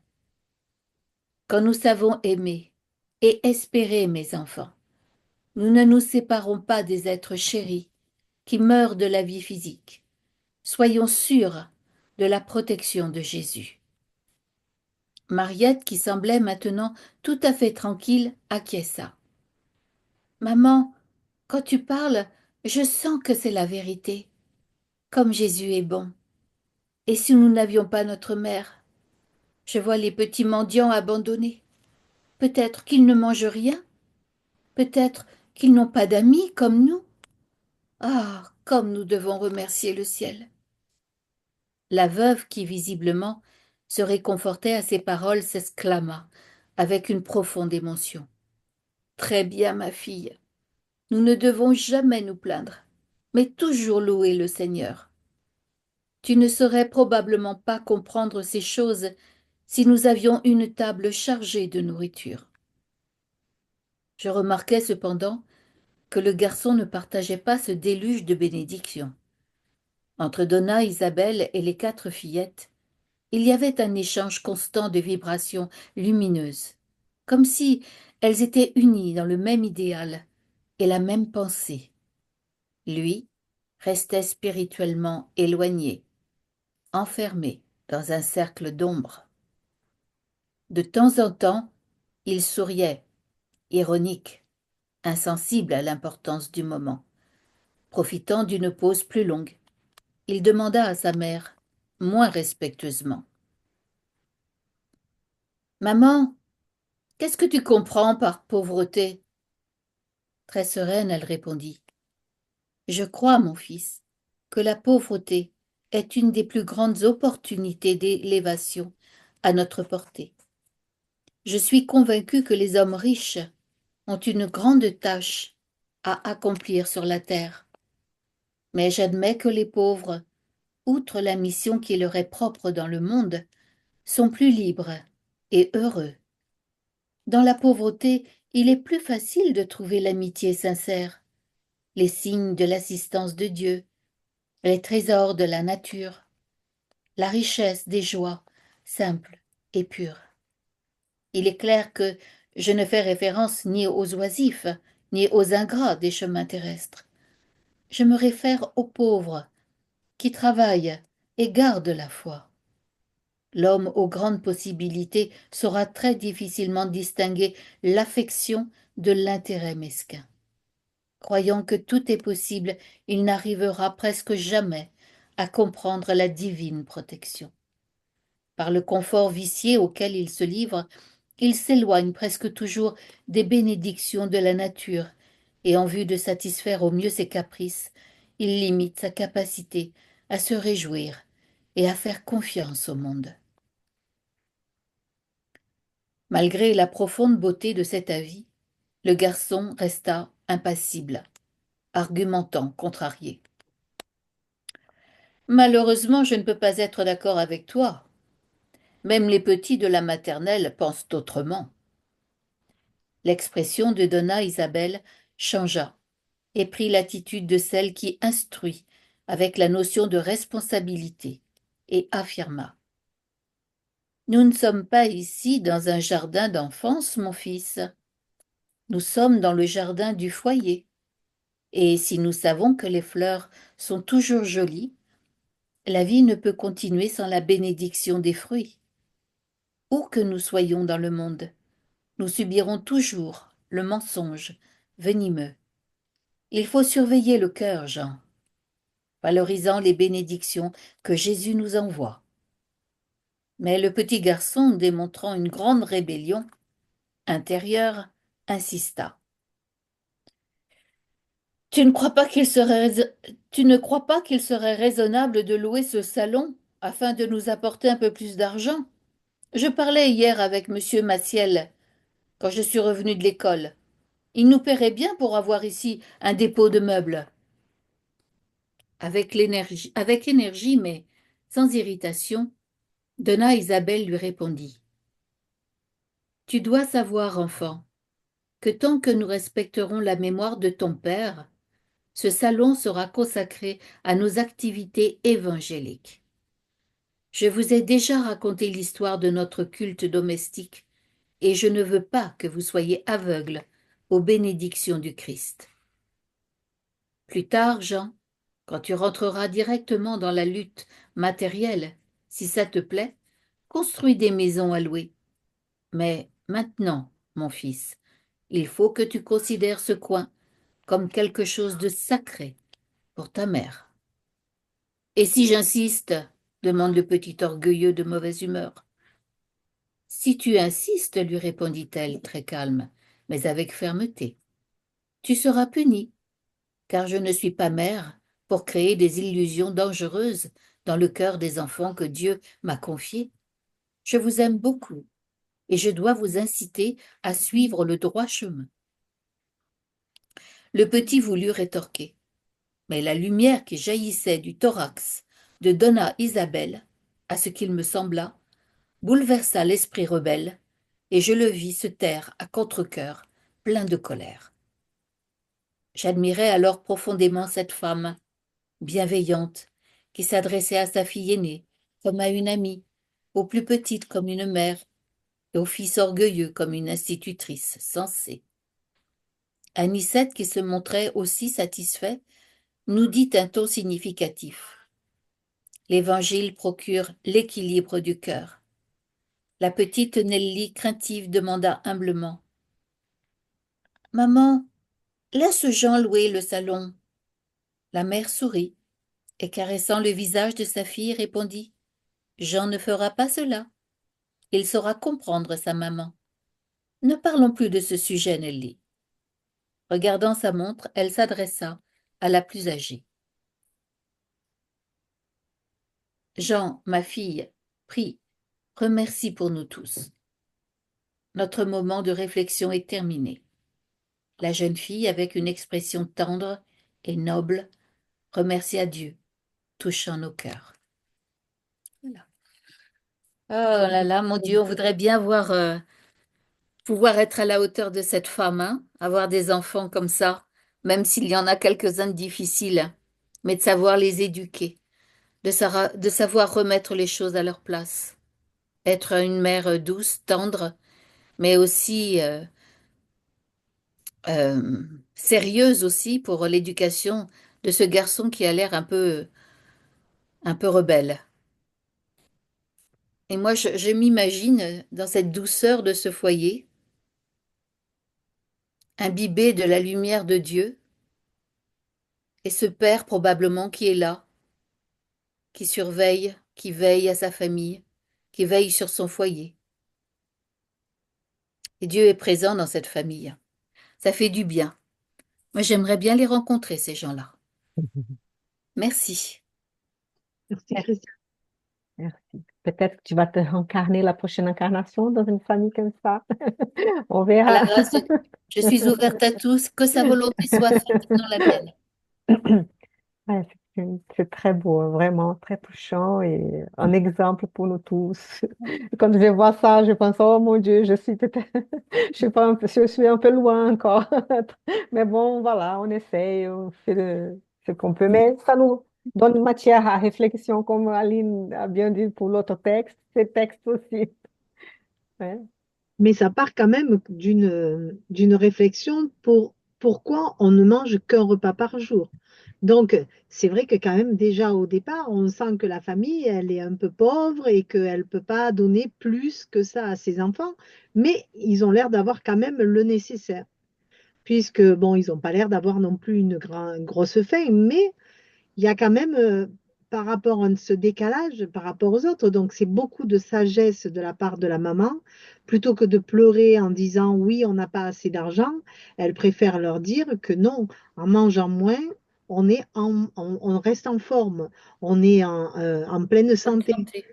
Quand nous savons aimer et espérer, mes enfants, nous ne nous séparons pas des êtres chéris qui meurent de la vie physique. Soyons sûrs de la protection de Jésus. Mariette, qui semblait maintenant tout à fait tranquille, acquiesça. Maman, quand tu parles, je sens que c'est la vérité. Comme Jésus est bon. Et si nous n'avions pas notre mère? Je vois les petits mendiants abandonnés. Peut-être qu'ils ne mangent rien. Peut-être qu'ils n'ont pas d'amis comme nous. Ah, comme nous devons remercier le ciel. La veuve, qui visiblement se réconfortait à ces paroles, s'exclama avec une profonde émotion. Très bien, ma fille. Nous ne devons jamais nous plaindre, mais toujours louer le Seigneur. Tu ne saurais probablement pas comprendre ces choses si nous avions une table chargée de nourriture. Je remarquai cependant que le garçon ne partageait pas ce déluge de bénédictions. Entre Donna, Isabelle et les 4 fillettes, il y avait un échange constant de vibrations lumineuses, comme si elles étaient unies dans le même idéal et la même pensée. Lui restait spirituellement éloigné, enfermé dans un cercle d'ombre. De temps en temps, il souriait, ironique, insensible à l'importance du moment. Profitant d'une pause plus longue, il demanda à sa mère, moins respectueusement. « Maman, qu'est-ce que tu comprends par pauvreté ?» Très sereine, elle répondit. « Je crois, mon fils, que la pauvreté est une des plus grandes opportunités d'élévation à notre portée. Je suis convaincue que les hommes riches ont une grande tâche à accomplir sur la terre. Mais j'admets que les pauvres, outre la mission qui leur est propre dans le monde, sont plus libres et heureux. Dans la pauvreté, il est plus facile de trouver l'amitié sincère, les signes de l'assistance de Dieu, les trésors de la nature, la richesse des joies simples et pures. Il est clair que je ne fais référence ni aux oisifs, ni aux ingrats des chemins terrestres. Je me réfère aux pauvres qui travaillent et gardent la foi. L'homme aux grandes possibilités saura très difficilement distinguer l'affection de l'intérêt mesquin. Croyant que tout est possible, il n'arrivera presque jamais à comprendre la divine protection. Par le confort vicié auquel il se livre, il s'éloigne presque toujours des bénédictions de la nature, et en vue de satisfaire au mieux ses caprices, il limite sa capacité à se réjouir et à faire confiance au monde. Malgré la profonde beauté de cet avis, le garçon resta impassible, argumentant, contrarié. « Malheureusement, je ne peux pas être d'accord avec toi. Même les petits de la maternelle pensent autrement. » L'expression de Donna Isabelle changea et prit l'attitude de celle qui instruit avec la notion de responsabilité et affirma. « Nous ne sommes pas ici dans un jardin d'enfance, mon fils. Nous sommes dans le jardin du foyer. Et si nous savons que les fleurs sont toujours jolies, la vie ne peut continuer sans la bénédiction des fruits. Où que nous soyons dans le monde, nous subirons toujours le mensonge venimeux. Il faut surveiller le cœur, Jean, valorisant les bénédictions que Jésus nous envoie. » Mais le petit garçon, démontrant une grande rébellion intérieure, insista. « Tu ne crois pas qu'il serait raisonnable de louer ce salon afin de nous apporter un peu plus d'argent? Je parlais hier avec monsieur Maciel quand je suis revenu de l'école. Il nous paierait bien pour avoir ici un dépôt de meubles. » Avec énergie, mais sans irritation, Donna Isabelle lui répondit. « Tu dois savoir, enfant, que tant que nous respecterons la mémoire de ton père, ce salon sera consacré à nos activités évangéliques. Je vous ai déjà raconté l'histoire de notre culte domestique, et je ne veux pas que vous soyez aveugles aux bénédictions du Christ. Plus tard, Jean, quand tu rentreras directement dans la lutte matérielle, si ça te plaît, construis des maisons à louer. Mais maintenant, mon fils, il faut que tu considères ce coin comme quelque chose de sacré pour ta mère. »« Et si j'insiste ?» demande le petit orgueilleux de mauvaise humeur. « Si tu insistes, lui répondit-elle très calme, mais avec fermeté, tu seras puni, car je ne suis pas mère pour créer des illusions dangereuses dans le cœur des enfants que Dieu m'a confiés. Je vous aime beaucoup, et je dois vous inciter à suivre le droit chemin. » Le petit voulut rétorquer, mais la lumière qui jaillissait du thorax de Donna Isabelle, à ce qu'il me sembla, bouleversa l'esprit rebelle, et je le vis se taire à contre-cœur, plein de colère. J'admirais alors profondément cette femme, bienveillante, qui s'adressait à sa fille aînée comme à une amie, aux plus petites comme une mère, et au fils orgueilleux comme une institutrice sensée. Anicette, qui se montrait aussi satisfait, nous dit un ton significatif. L'Évangile procure l'équilibre du cœur. La petite Nelly, craintive, demanda humblement. « Maman, Laisse Jean louer le salon. La mère sourit et caressant le visage de sa fille répondit: Jean ne fera pas cela. Il saura comprendre sa maman. Ne parlons plus de ce sujet, Nelly. Regardant sa montre, elle s'adressa à la plus âgée. Jean, ma fille, prie, remercie pour nous tous. Notre moment de réflexion est terminé. La jeune fille, avec une expression tendre et noble, remercia Dieu, touchant nos cœurs. Voilà. Oh là là, mon Dieu, on voudrait bien pouvoir être à la hauteur de cette femme, hein, avoir des enfants comme ça, même s'il y en a quelques-uns de difficiles, mais de savoir les éduquer, de savoir remettre les choses à leur place, être une mère douce, tendre, mais aussi euh, sérieuse aussi pour l'éducation de ce garçon qui a l'air un peu rebelle. Et moi, je m'imagine dans cette douceur de ce foyer, imbibé de la lumière de Dieu, et ce père probablement qui est là, qui surveille, qui veille à sa famille, qui veille sur son foyer. Et Dieu est présent dans cette famille. Ça fait du bien. Moi, j'aimerais bien les rencontrer, ces gens-là. Merci. Merci, Merci. Christian. Merci. Peut-être que tu vas te incarner la prochaine incarnation dans une famille comme ça. On À la verra. grâce de Dieu. Je suis ouverte à tous, que sa volonté soit faite dans la mienne. Ouais, c'est très beau, hein, vraiment très touchant et un exemple pour nous tous. Quand je vois ça, je pense, oh mon Dieu, je suis peut-être, je suis pas un peu, je suis un peu loin encore. Mais bon, voilà, on essaye, on fait ce qu'on peut. Mais ça nous donne matière à réflexion, comme Aline a bien dit pour l'autre texte, ces textes aussi. Ouais. Mais ça part quand même d'une réflexion pour pourquoi on ne mange qu'un repas par jour. Donc, c'est vrai que quand même, déjà au départ, on sent que la famille, elle est un peu pauvre et qu'elle ne peut pas donner plus que ça à ses enfants, mais ils ont l'air d'avoir quand même le nécessaire, puisque, bon, ils n'ont pas l'air d'avoir non plus une grosse faim, mais il y a quand même, par rapport à ce décalage, par rapport aux autres, donc c'est beaucoup de sagesse de la part de la maman, plutôt que de pleurer en disant oui, on n'a pas assez d'argent, elle préfère leur dire que non, en mangeant moins, on reste en forme, on est en pleine Bonne santé. santé.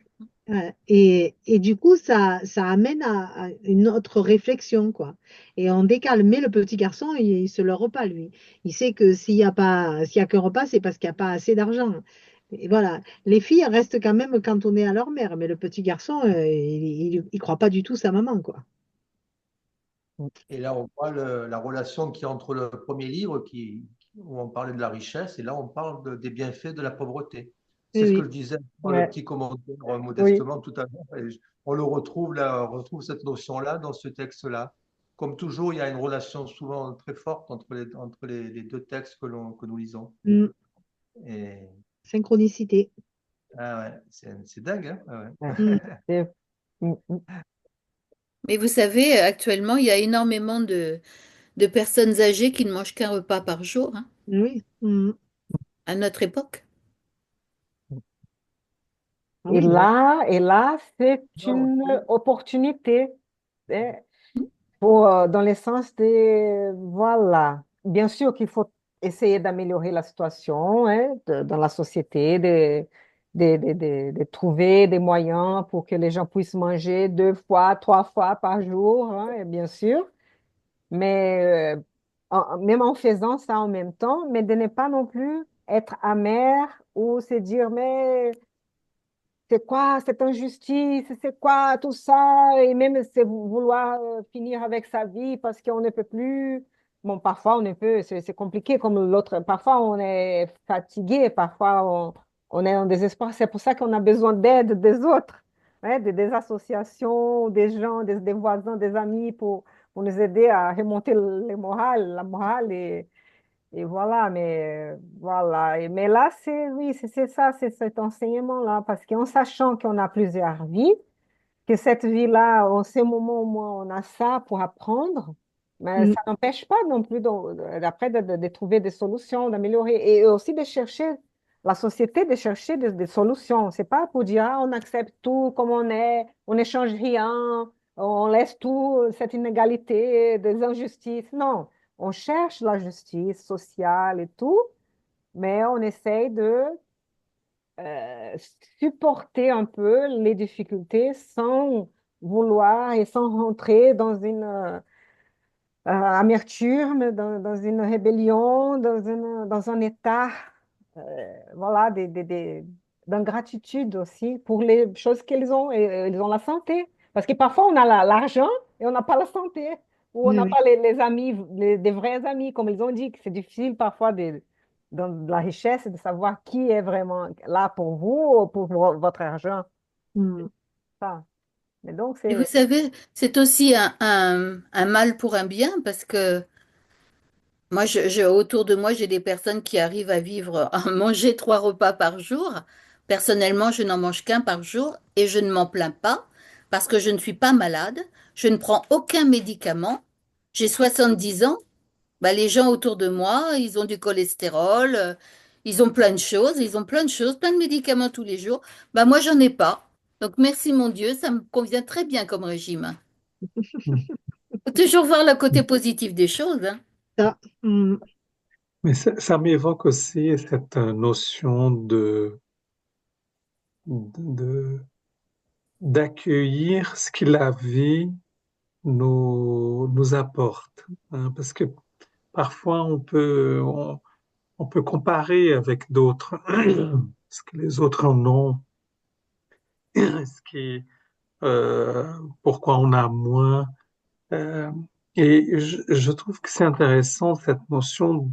Et du coup, ça amène à une autre réflexion, quoi. Et on décale. Mais le petit garçon, il se le repas, lui. Il sait que s'il y a qu'un repas, c'est parce qu'il n'y a pas assez d'argent. Et voilà. Les filles restent quand même cantonnées à leur mère, mais le petit garçon, il croit pas du tout sa maman, quoi. Et là, on voit la relation qui est entre le premier livre où on parlait de la richesse et là, on parle des bienfaits de la pauvreté. Oui, C'est ce que oui. je disais dans le Ouais, petit commentaire oui. modestement tout à l'heure. On le retrouve là, on retrouve cette notion-là dans ce texte-là. Comme toujours, il y a une relation souvent très forte entre les deux textes que nous lisons. Mm. Et Synchronicité. ah ouais, c'est dingue, hein? Ah Ouais. Mm. ouais. C'est- mm, mm. Mais vous savez, actuellement, il y a énormément de personnes âgées qui ne mangent qu'un repas par jour, hein, Oui. Mm. à notre époque. Ah oui, non. Et là, c'est Non, une oui. opportunité. Hein, pour, dans le sens de, voilà, bien sûr qu'il faut essayer d'améliorer la situation hein, dans la société, de trouver des moyens pour que les gens puissent manger 2 fois, 3 fois par jour, hein, et bien sûr, mais même en faisant ça en même temps, mais de ne pas non plus être amer ou se dire, mais c'est quoi cette injustice? C'est quoi tout ça? Et même c'est vouloir finir avec sa vie parce qu'on ne peut plus. Bon, parfois on ne peut, c'est compliqué comme l'autre. Parfois on est fatigué, parfois on est en désespoir. C'est pour ça qu'on a besoin d'aide des autres, hein, des associations, des gens, des voisins, des amis pour nous aider à remonter la morale et voilà, mais là, oui, c'est ça, c'est cet enseignement-là, parce qu'en sachant qu'on a plusieurs vies, que cette vie-là, en ce moment au moins, on a ça pour apprendre, Mais Mm. ça n'empêche pas non plus après de trouver des solutions, d'améliorer et aussi de chercher, la société de chercher des solutions. C'est pas pour dire, ah, on accepte tout comme on n'échange rien, on laisse tout, cette inégalité, des injustices. Non, on cherche la justice sociale et tout, mais on essaye de euh, supporter un peu les difficultés sans vouloir et sans rentrer dans une amertume, dans une rébellion, dans un état, voilà, d'ingratitude aussi pour les choses qu'ils ont. Et, ils ont la santé. Parce que parfois, on a l'argent et on n'a pas la santé. Ou on Oui, n'a oui. pas les amis, des vrais amis, comme ils ont dit, que c'est difficile parfois dans de la richesse de savoir qui est vraiment là pour vous ou pour votre argent. Mm. Ça. Mais donc, Et vous c'est... savez, c'est aussi un mal pour un bien parce que moi, autour de moi, j'ai des personnes qui arrivent à vivre, à manger 3 repas par jour. Personnellement, je n'en mange qu'un par jour et je ne m'en plains pas parce que je ne suis pas malade, je ne prends aucun médicament. J'ai 70 ans. Bah, les gens autour de moi, ils ont du cholestérol, ils ont plein de choses, ils ont plein de choses, plein de médicaments tous les jours. Bah, moi, j'en ai pas. Donc, merci mon Dieu, ça me convient très bien comme régime. Mm. Faut toujours voir le côté positif des choses, hein. Ça, mm. Mais ça m'évoque aussi cette notion de- d'accueillir ce que la vie nous apporte, hein, parce que parfois on peut comparer avec d'autres, ce que les autres en ont, ce qui, pourquoi on a moins. Euh, et je trouve que c'est intéressant cette notion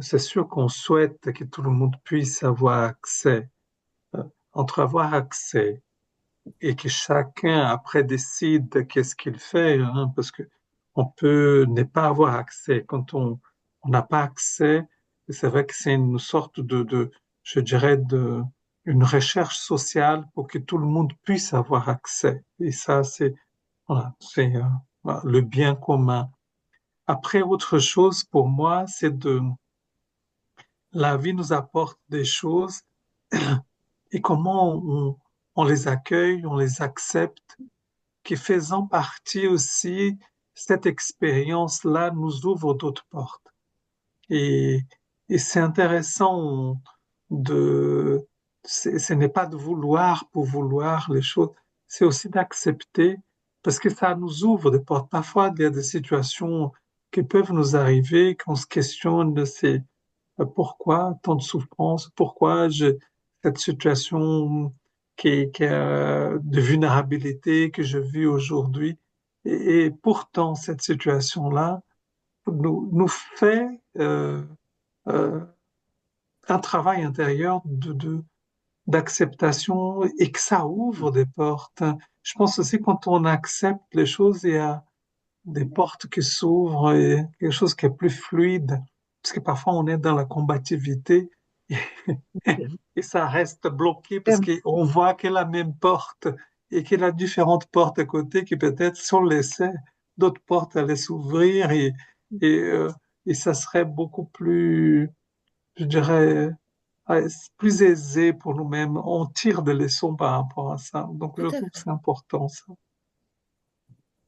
c'est sûr qu'on souhaite que tout le monde puisse avoir accès, euh, entre avoir accès et que chacun après décide qu'est-ce qu'il fait, hein, parce que on peut ne pas avoir accès. Quand on n'a pas accès, c'est vrai que c'est une sorte je dirais, une recherche sociale pour que tout le monde puisse avoir accès. Et ça, voilà, c'est voilà, le bien commun. Après, autre chose pour moi, la vie nous apporte des choses et comment on les accueille, on les accepte qui faisant partie aussi, cette expérience-là nous ouvre d'autres portes. Et, et c'est intéressant ce n'est pas de vouloir pour vouloir les choses, c'est aussi d'accepter parce que ça nous ouvre des portes. Parfois, il y a des situations qui peuvent nous arriver, qu'on se questionne de pourquoi tant de souffrance, pourquoi cette situation de vulnérabilité que je vis aujourd'hui. Et pourtant, cette situation-là nous fait euh, un travail intérieur d'acceptation et que ça ouvre des portes. Je pense aussi quand on accepte les choses, il y a des portes qui s'ouvrent et quelque chose qui est plus fluide. Parce que parfois on est dans la combativité et ça reste bloqué parce qu'on voit que la même porte et qu'il y a différentes portes à côté qui peut-être si on laissait d'autres portes allaient s'ouvrir et, euh, et ça serait beaucoup plus, je dirais, plus aisé pour nous-mêmes. On tire des leçons par rapport à ça. Donc Tout je à trouve que fait. c'est important ça.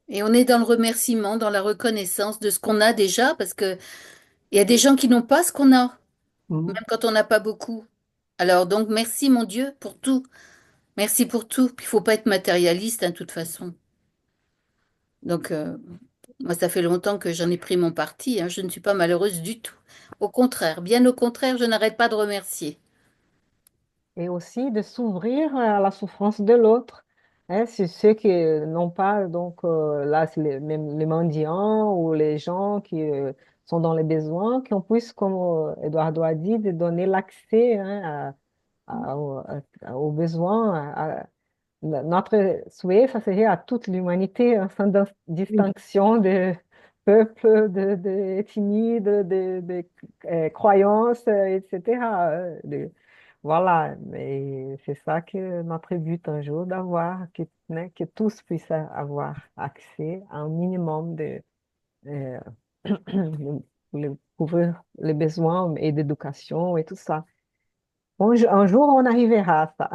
Et on est dans le remerciement, dans la reconnaissance de ce qu'on a déjà, parce que il y a des gens qui n'ont pas ce qu'on a, Mhm. même quand on n'a pas beaucoup. Alors donc merci mon Dieu pour tout. Merci pour tout. Puis il faut pas être matérialiste, hein, de toute façon. Donc moi ça fait longtemps que j'en ai pris mon parti, hein. Je ne suis pas malheureuse du tout. Au contraire, bien au contraire, je n'arrête pas de remercier. Et aussi de s'ouvrir à la souffrance de l'autre. Hein, c'est ceux qui n'ont pas, donc là, c'est même les mendiants ou les gens qui sont dans les besoins, qu'on puisse, comme Eduardo a dit, de donner l'accès, hein, aux besoins. Notre souhait, ça serait à toute l'humanité, hein, sans Oui, distinction de peuple, d'ethnie, croyances, etc. Voilà, mais c'est ça que notre but un jour, d'avoir, que tous puissent avoir accès à un minimum euh, pour couvrir les besoins et d'éducation et tout ça. Bon, un jour, on arrivera à ça.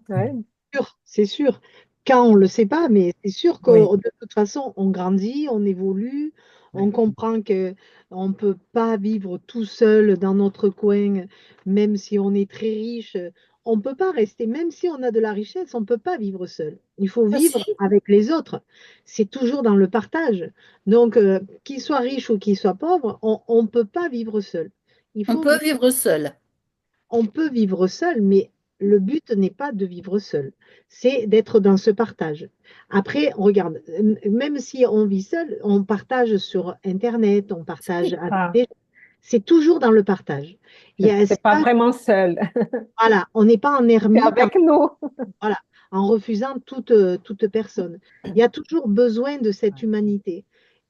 Ouais, Sûr, c'est sûr. Quand on ne le sait pas, mais c'est sûr oui, que de toute façon, on grandit, on évolue, oui. on comprend que on ne peut pas vivre tout seul dans notre coin, même si on est très riche. On ne peut pas rester, même si on a de la richesse, on ne peut pas vivre seul. Il faut Ah, si, vivre avec les autres. C'est toujours dans le partage. Donc, qu'il soit riche ou qu'il soit pauvre, on ne peut pas vivre seul. Il on faut peut vivre seul. On peut vivre seul, mais le but n'est pas de vivre seul, c'est d'être dans ce partage. Après, regarde, même si on vit seul, on partage sur Internet, on partage Si. avec Ah, des gens. C'est toujours dans le partage. c'est C'est pas pas, vraiment seul. voilà, on n'est pas en C'est ermite avec nous. voilà, en refusant toute personne. Il y a toujours besoin de cette humanité,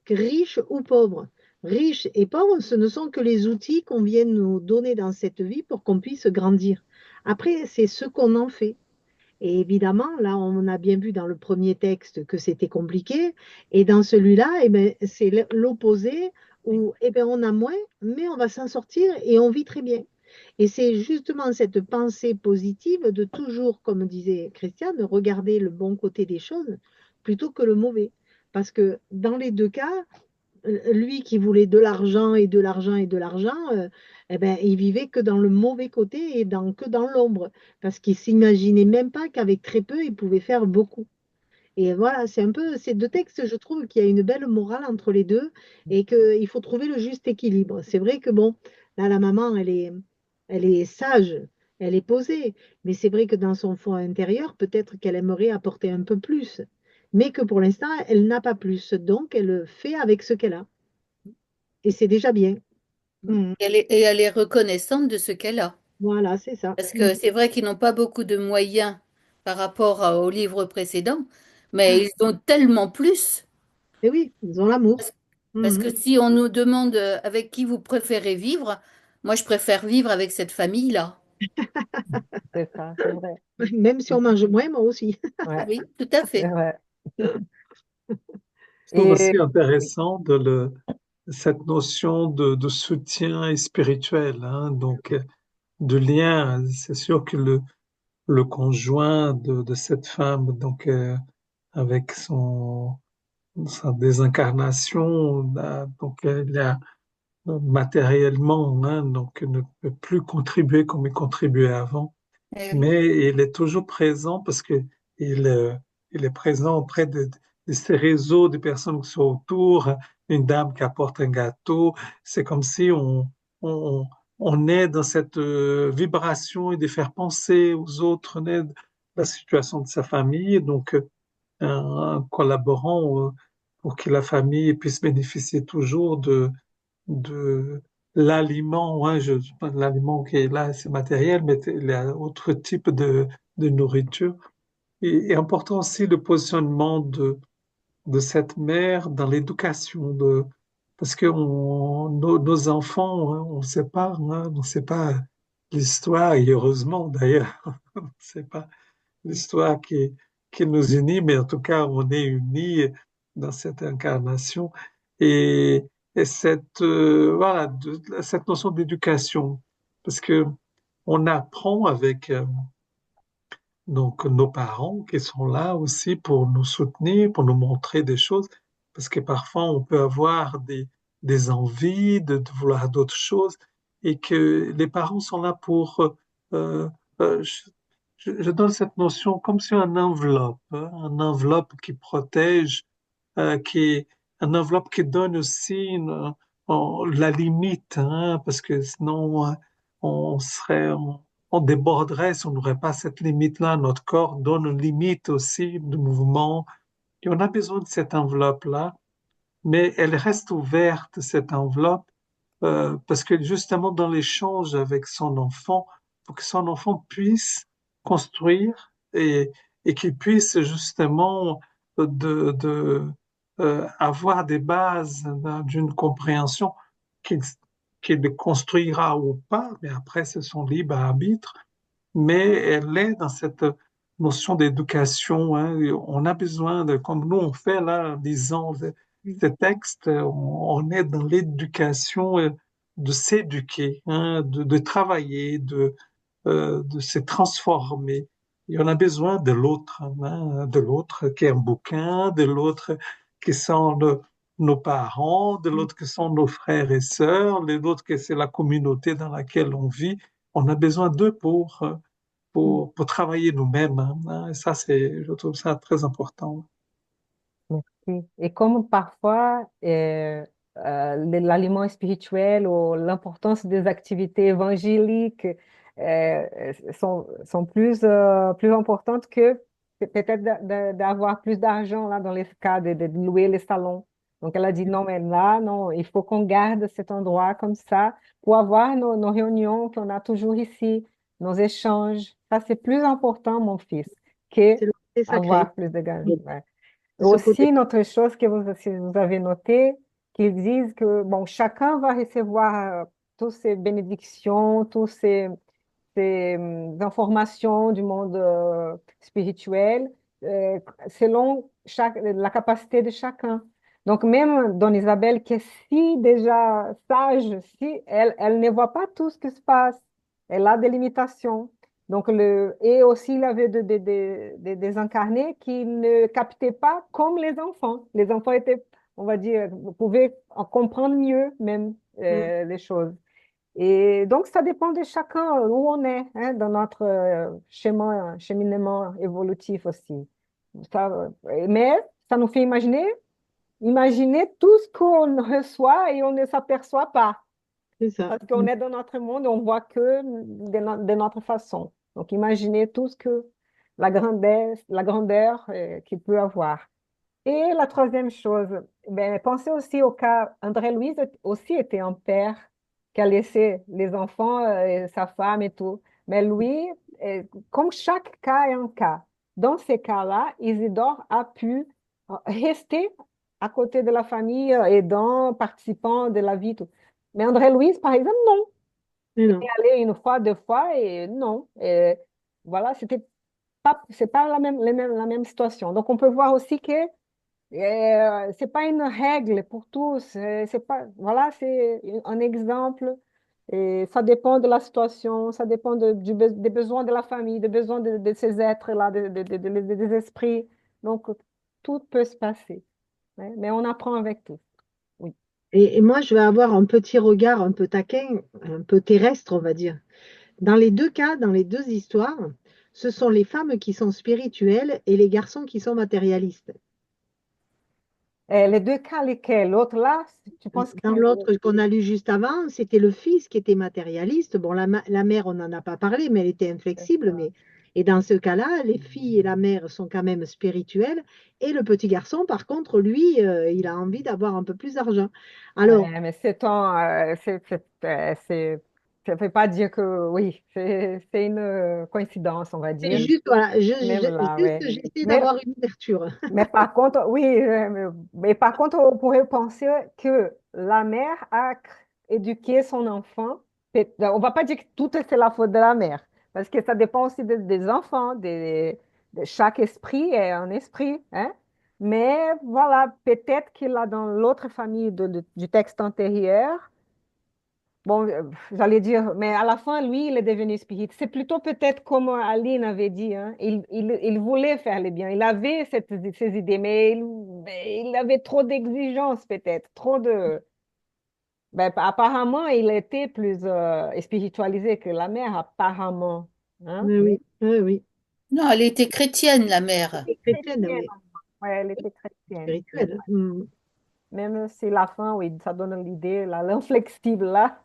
que riche ou pauvre. Riche et pauvre, ce ne sont que les outils qu'on vient nous donner dans cette vie pour qu'on puisse grandir. Après, c'est ce qu'on en fait. Et évidemment, là, on a bien vu dans le premier texte que c'était compliqué. Et dans celui-là, eh ben, c'est l'opposé où eh ben, on a moins, mais on va s'en sortir et on vit très bien. Et c'est justement cette pensée positive de toujours, comme disait Christiane, regarder le bon côté des choses plutôt que le mauvais. Parce que dans les deux cas, lui qui voulait de l'argent et de l'argent et de l'argent, eh ben, il vivait que dans le mauvais côté et que dans l'ombre, parce qu'il s'imaginait même pas qu'avec très peu, il pouvait faire beaucoup. Et voilà, c'est un peu ces deux textes, je trouve qu'il y a une belle morale entre les deux et qu'il faut trouver le juste équilibre. C'est vrai que bon, là, la maman, elle est sage, elle est posée, mais c'est vrai que dans son fond intérieur, peut-être qu'elle aimerait apporter un peu plus, mais que pour l'instant, elle n'a pas plus. Donc, elle fait avec ce qu'elle a. Et c'est déjà bien. Mhm. Et elle est reconnaissante de ce qu'elle a. Voilà, c'est ça. Parce Mhm. que c'est vrai qu'ils n'ont pas beaucoup de moyens par rapport au livre précédent, mais ils ont tellement plus. Et oui, ils ont l'amour. Parce, parce Mhm. que si on nous demande avec qui vous préférez vivre, moi je préfère vivre avec cette famille-là. C'est ça, c'est vrai. Même si on mange moins, moi aussi. Ouais, Oui, tout à c'est fait. vrai. Je trouve Et aussi intéressant cette notion de soutien spirituel, hein, donc de lien. C'est sûr que le conjoint de cette femme, donc avec sa désincarnation, donc il a matériellement, hein, donc ne peut plus contribuer comme il contribuait avant, Eh oui. mais il est toujours présent parce que il, euh, il est présent auprès de ces réseaux de personnes qui sont autour, une dame qui apporte un gâteau, c'est comme si on, on est dans cette vibration et de faire penser aux autres, on est dans la situation de sa famille, donc un collaborant pour que la famille puisse bénéficier toujours de l'aliment, ouais, l'aliment qui est là, c'est matériel, mais il y a autre type de nourriture. Et important aussi le positionnement de cette mère dans l'éducation, parce que nos enfants, hein, on ne sait pas, hein, on ne sait pas l'histoire, et heureusement d'ailleurs, on ne sait pas l'histoire qui nous unit, mais en tout cas, on est unis dans cette incarnation. Et, et voilà, cette notion d'éducation, parce que on apprend avec donc nos parents qui sont là aussi pour nous soutenir, pour nous montrer des choses, parce que parfois on peut avoir des envies de vouloir d'autres choses, et que les parents sont là pour euh, euh, je donne cette notion comme sur une enveloppe, hein, une enveloppe qui protège, qui est une enveloppe qui donne aussi la limite, hein, parce que sinon on serait, on déborderait si on n'aurait pas cette limite-là. Notre corps donne une limite aussi de mouvement, et on a besoin de cette enveloppe-là, mais elle reste ouverte, cette enveloppe, parce que justement dans l'échange avec son enfant, pour que son enfant puisse construire et qu'il puisse justement avoir des bases d'une compréhension qu'il qu'il construira ou pas, mais après c'est son libre arbitre, mais elle est dans cette notion d'éducation, hein. On a besoin de, comme nous on fait là, en disant ces textes, on est dans l'éducation, de s'éduquer, hein, de travailler, de se transformer. Et on a besoin de l'autre, hein, de l'autre qui est un bouquin, de l'autre qui sont nos parents, de l'autre qui sont nos frères et sœurs, de l'autre qui c'est la communauté dans laquelle on vit. On a besoin d'eux pour travailler nous-mêmes, hein. Et ça, je trouve ça très important. Merci. Et comme parfois l'aliment spirituel ou l'importance des activités évangéliques sont plus importantes que peut-être d'avoir plus d'argent là dans les cas de louer les salons. Donc elle a dit non, mais là, non, il faut qu'on garde cet endroit comme ça pour avoir nos réunions qu'on a toujours ici, nos échanges. Ça, c'est plus important, mon fils, que C'est le côté sacré. avoir plus de gains. Ouais. C'est ce côté. Aussi, une autre chose que si vous avez noté, qu'ils disent que bon, chacun va recevoir toutes ces bénédictions, toutes ces informations du monde spirituel euh, selon la capacité de chacun. Donc, même Don Isabelle, qui est si déjà sage, si elle ne voit pas tout ce qui se passe, elle a des limitations. Donc, et aussi, il avait des incarnés qui ne captaient pas comme les enfants. Les enfants étaient, on va dire, pouvaient en comprendre mieux même les choses. Et donc, ça dépend de chacun où on est hein, dans notre cheminement évolutif aussi. Mais ça nous fait imaginer tout ce qu'on reçoit et on ne s'aperçoit pas. C'est ça. Parce qu'on est dans notre monde et on voit que de notre façon. Donc, imaginez tout ce que la grandeur qu'il peut avoir. Et la troisième chose, ben, pensez aussi au cas, André-Louise aussi était un père qui a laissé les enfants, et sa femme et tout. Mais lui, comme chaque cas est un cas, dans ces cas-là, Isidore a pu rester à côté de la famille, aidant, participant de la vie. Tout. Mais André-Louise, par exemple, non. Mais Il non. est allé une fois, deux fois et non. Et voilà, c'est pas la même situation. Donc, on peut voir aussi que c'est pas une règle pour tous. C'est pas, voilà, c'est un exemple. Et ça dépend de la situation, ça dépend des besoins de la famille, des besoins de ces êtres-là, des esprits. Donc, tout peut se passer. Hein, mais on apprend avec tout. Oui. Et moi, je vais avoir un petit regard un peu taquin, un peu terrestre, on va dire. Dans les deux cas, dans les deux histoires, ce sont les femmes qui sont spirituelles et les garçons qui sont matérialistes. Les deux cas, lesquels? L'autre là, tu penses Dans que... l'autre qu'on a lu juste avant, c'était le fils qui était matérialiste. Bon, la mère, on n'en a pas parlé, mais elle était inflexible. Et dans ce cas-là, les filles et la mère sont quand même spirituelles. Et le petit garçon, par contre, lui, il a envie d'avoir un peu plus d'argent. Alors, Ouais, mais ça ne veut pas dire que oui, c'est une coïncidence, on va c'est dire. juste, voilà, Même là, juste, ouais. j'essaie Mais, d'avoir une ouverture. mais par contre, oui, mais par contre, on pourrait penser que la mère a éduqué son enfant. On ne va pas dire que tout c'est la faute de la mère, parce que ça dépend aussi des enfants, de chaque esprit est un esprit, hein. Mais voilà, peut-être qu'il a dans l'autre famille du texte antérieur, bon, j'allais dire, mais à la fin, lui, il est devenu spirit. C'est plutôt peut-être comme Aline avait dit, hein, il voulait faire le bien. Il avait ces idées, mais il avait trop d'exigences peut-être, trop de... Ben, apparemment, il était plus spiritualisé que la mère, apparemment. Hein? Oui, oui, oui, oui. Non, elle était chrétienne, la mère. Et chrétienne, Chrétienne. oui, Ouais, elle était chrétienne. spirituelle. Mm. Même si la fin, oui, ça donne l'idée, l'inflexible là,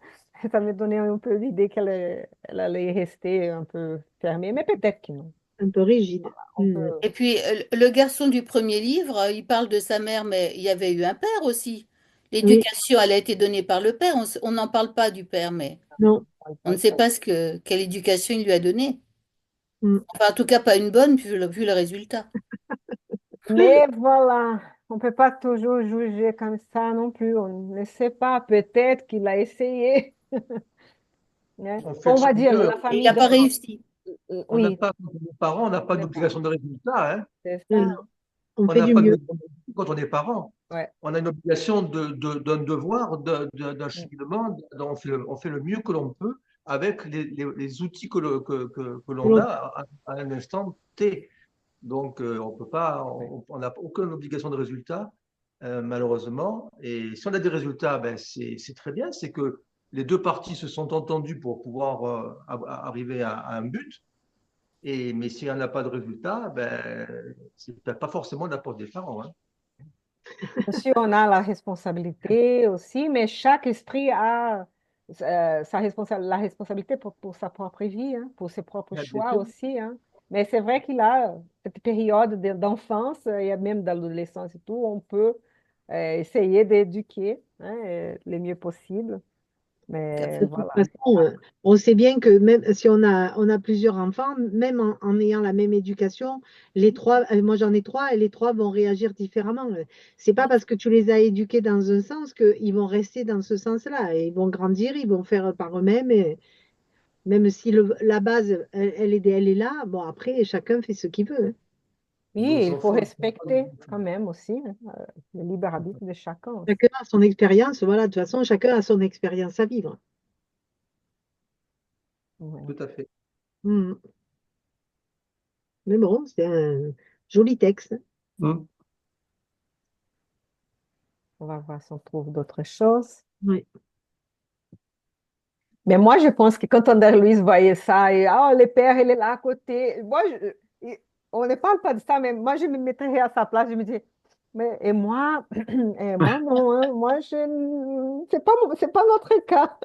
ça me donnait un peu l'idée elle allait rester un peu fermée, mais peut-être que non. Un peu rigide. On Mm. peut... Et puis, le garçon du premier livre, il parle de sa mère, mais il y avait eu un père aussi. Oui, L'éducation, elle a été donnée par le père. On n'en parle pas du père, mais non. on on ne parle sait pas. pas quelle éducation il lui a donnée. Mm. Enfin, en tout cas, pas une bonne, vu le résultat. Mais voilà, on ne peut pas toujours juger comme ça non plus. On ne sait pas, peut-être qu'il a essayé. Hein. On fait On de son va dire mieux. la Il famille n'a de... pas réussi. On n'a Oui, pas, quand on est parent, on n'a pas on n'est pas. d'obligation de résultat, hein. C'est Mais ça. non. on On fait n'a du pas mieux. quand on est parent. Ouais. On a une obligation d'un devoir, d'un Mm. cheminement. On fait le mieux que l'on peut avec les outils que l'on a L'autre, à un instant T. Donc, on peut pas, Ouais. on n'a aucune obligation de résultat, malheureusement. Et si on a des résultats, ben c'est très bien. C'est que les deux parties se sont entendues pour pouvoir arriver à un but. Mais si on n'a pas de résultat, ben, c'est pas forcément de la faute des parents, hein. Bien sûr, on a la responsabilité aussi, mais chaque esprit a la responsabilité pour sa propre vie, hein, pour ses propres Bien choix sûr. aussi, hein. Mais c'est vrai qu'il a cette période d'enfance et même d'adolescence et tout, on peut essayer d'éduquer, hein, le mieux possible. Mais de toute voilà. façon, on sait bien que même si on a plusieurs enfants, même en ayant la même éducation, les trois, moi j'en ai trois et les trois vont réagir différemment. C'est pas parce que tu les as éduqués dans un sens qu'ils vont rester dans ce sens-là. Et ils vont grandir, ils vont faire par eux-mêmes. Et même si la base, elle est là, bon après, chacun fait ce qu'il veut, hein. Oui, Nos il faut enfants, respecter quand même aussi, hein, le libre arbitre de chacun aussi. Chacun a son expérience, voilà, de toute façon, chacun a son expérience à vivre. Ouais. tout à fait. Mhm. Mais bon, c'est un joli texte. Mm. On va voir si on trouve d'autres choses. Oui. Mais moi, je pense que quand André-Louise voyait ça, et le père, il est là à côté. Moi, on ne parle pas de ça, mais moi, je me mettrais à sa place, je me dis, mais et moi, et moi non, hein, moi, c'est pas notre cas.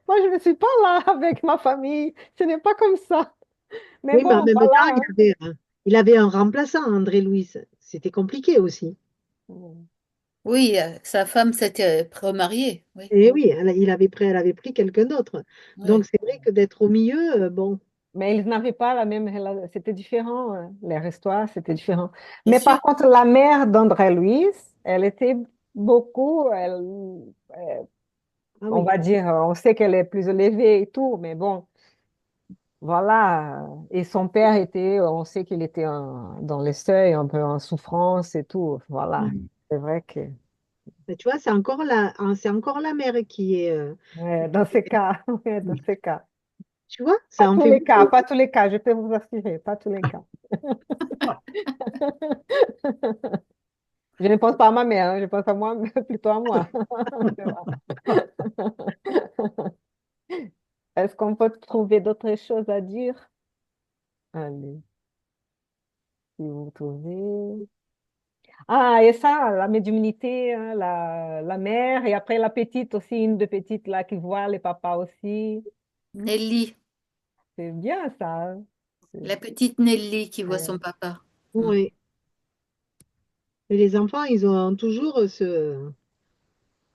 Moi, je ne suis pas là avec ma famille, ce n'est pas comme ça. Mais Oui, mais en bon, même temps, voilà. il avait un remplaçant, André Louis. C'était compliqué aussi. Hein. Oui, sa femme s'était remariée. Oui, Et oui, elle avait pris quelqu'un d'autre. Donc, oui. c'est vrai que d'être au milieu, bon, Mais ils n'avaient pas la même relation, c'était différent, leur histoire, c'était différent. Bien Mais sûr. par contre, la mère d'André-Louise, elle était beaucoup, ah on oui. va dire, on sait qu'elle est plus élevée et tout, mais bon, voilà. Et son père était, on sait qu'il était dans les seuils, un peu en souffrance et tout. Voilà. Mhm. C'est vrai que Mais tu vois, c'est encore la mère qui est. ouais, dans ces cas, ouais, dans ces cas. Tu vois, Pas ça en tous fait les cas, beaucoup. pas tous les cas, je peux vous assurer, pas tous les cas. Je ne pense pas à ma mère, hein, je pense à moi, mais plutôt à moi. Tu vois. Est-ce qu'on peut trouver d'autres choses à dire? Allez, si vous trouvez. Ah, et ça, la médiumnité, hein, la mère, et après la petite aussi, une de petites là qui voit les papas aussi. Nelly, C'est bien ça, hein. la petite Nelly qui voit Ouais. son papa. Mm. Oui. Et les enfants, ils ont toujours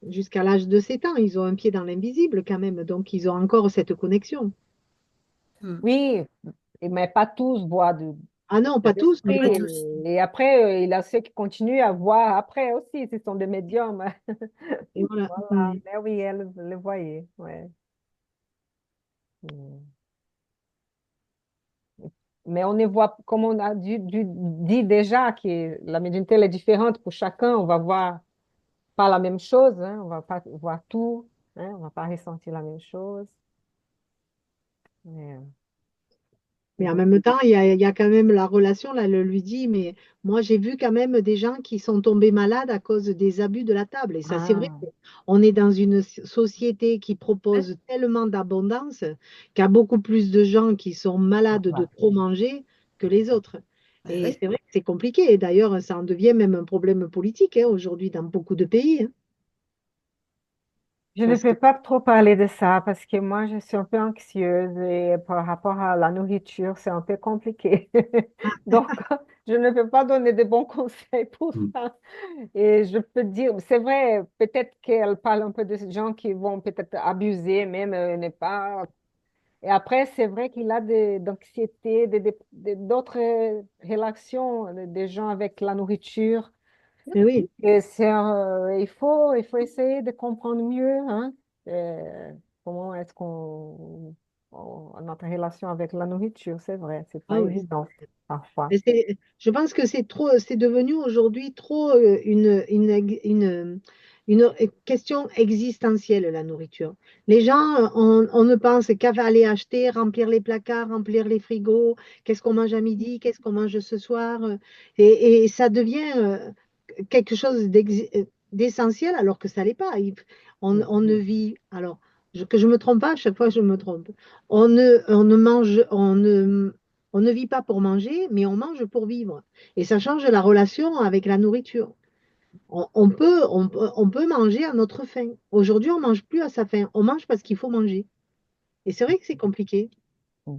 jusqu'à l'âge de 7 ans, ils ont un pied dans l'invisible quand même. Donc, ils ont encore cette connexion. Mm. Oui, mais pas tous voient Ah non, des pas tous, mais esprits. Pas bon. tous. Et après, il y a ceux qui continuent à voir après aussi, ce sont des médiums. Et voilà. Voilà, Mm. mais oui, elle le voyait. Ouais. Mm. Mais on ne voit, comme on a dit déjà, que la médiumnité elle est différente pour chacun. On va voir pas la même chose, hein, on va pas voir tout, hein, on va pas ressentir la même chose. Mais, Mais en bon. même temps, il y a quand même la relation, là, elle lui dit, mais moi j'ai vu quand même des gens qui sont tombés malades à cause des abus de la table. Et ça, c'est vrai Ah, qu'on est dans une société qui propose tellement d'abondance qu'il y a beaucoup plus de gens qui sont malades de voilà. trop manger que les autres. Ah Et oui. c'est vrai que c'est compliqué. Et d'ailleurs, ça en devient même un problème politique hein, aujourd'hui dans beaucoup de pays, hein. Je ne Parce que, peux pas trop parler de ça parce que moi, je suis un peu anxieuse et par rapport à la nourriture, c'est un peu compliqué. Donc, je ne peux pas donner de bons conseils pour Mm. ça. Et je peux dire, c'est vrai, peut-être qu'elle parle un peu de ces gens qui vont peut-être abuser, même ne pas. Et après, c'est vrai qu'il a d'anxiété, d'autres relations des gens avec la nourriture. mais oui, Et il faut essayer de comprendre mieux, hein, euh, comment est-ce qu'on... notre relation avec la nourriture, c'est vrai, c'est pas Ah oui. évident parfois. Mais je pense que c'est devenu aujourd'hui trop une question existentielle, la nourriture. Les gens, on ne pense qu'à aller acheter, remplir les placards, remplir les frigos, qu'est-ce qu'on mange à midi, qu'est-ce qu'on mange ce soir, et ça devient quelque chose d'essentiel alors que ça l'est pas. On ne vit, alors que je me trompe pas, à chaque fois je me trompe. On ne mange, on ne vit pas pour manger, mais on mange pour vivre. Et ça change la relation avec la nourriture. On peut manger à notre faim. Aujourd'hui, on mange plus à sa faim. On mange parce qu'il faut manger. Et c'est vrai que c'est compliqué. Mm.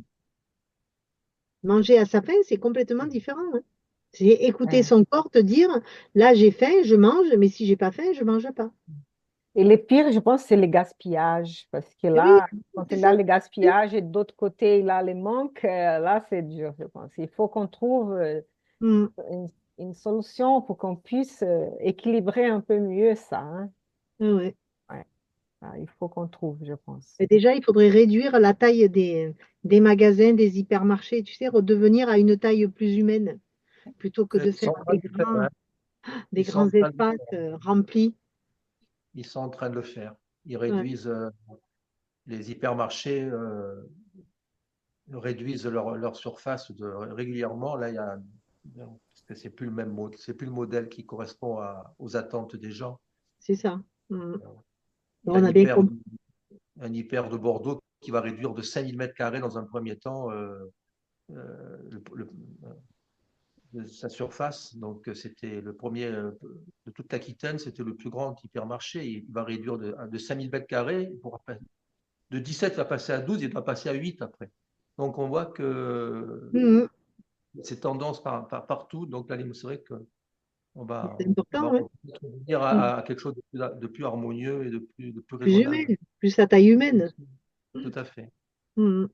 Manger à sa faim, c'est complètement différent, hein. C'est écouter Ouais. son corps te dire, là j'ai faim, je mange, mais si j'ai pas faim, je mange pas. Et le pire, je pense, c'est le gaspillage, parce que Et oui, là, quand c'est il a ça. le gaspillage et d'autre côté, il a les manques, là, c'est dur, je pense. Il faut qu'on trouve Mm. une, une solution pour qu'on puisse équilibrer un peu mieux ça, hein. Ah ouais. Ouais, il faut qu'on trouve, je pense. Et déjà, il faudrait réduire la taille des magasins, des hypermarchés, tu sais, redevenir à une taille plus humaine, plutôt que de Ils faire sont en train de le faire, hein. des Ils sont grands en train de le espaces faire. remplis. Ils sont en train de le faire. Ils Ouais, réduisent les hypermarchés réduisent leur surface régulièrement. Là, parce que c'est plus le même mode, c'est plus le modèle qui correspond aux attentes des gens. c'est ça. Mm. Il y a On a bien compris. un hyper de Bordeaux qui va réduire de 5000 mètres carrés dans un premier temps sa surface. Donc, c'était le premier de toute l'Aquitaine, c'était le plus grand hypermarché. Il va réduire de 5000 mètres carrés. De 17, il va passer à 12, il va passer à 8 après. Donc, on voit que Mm. ces tendances partout. Donc, là, c'est vrai qu'on C'est on va important, hein. revenir Mm. à quelque chose de plus harmonieux et de plus Plus raisonnable. humaine, plus à taille humaine. Tout à fait. Mm.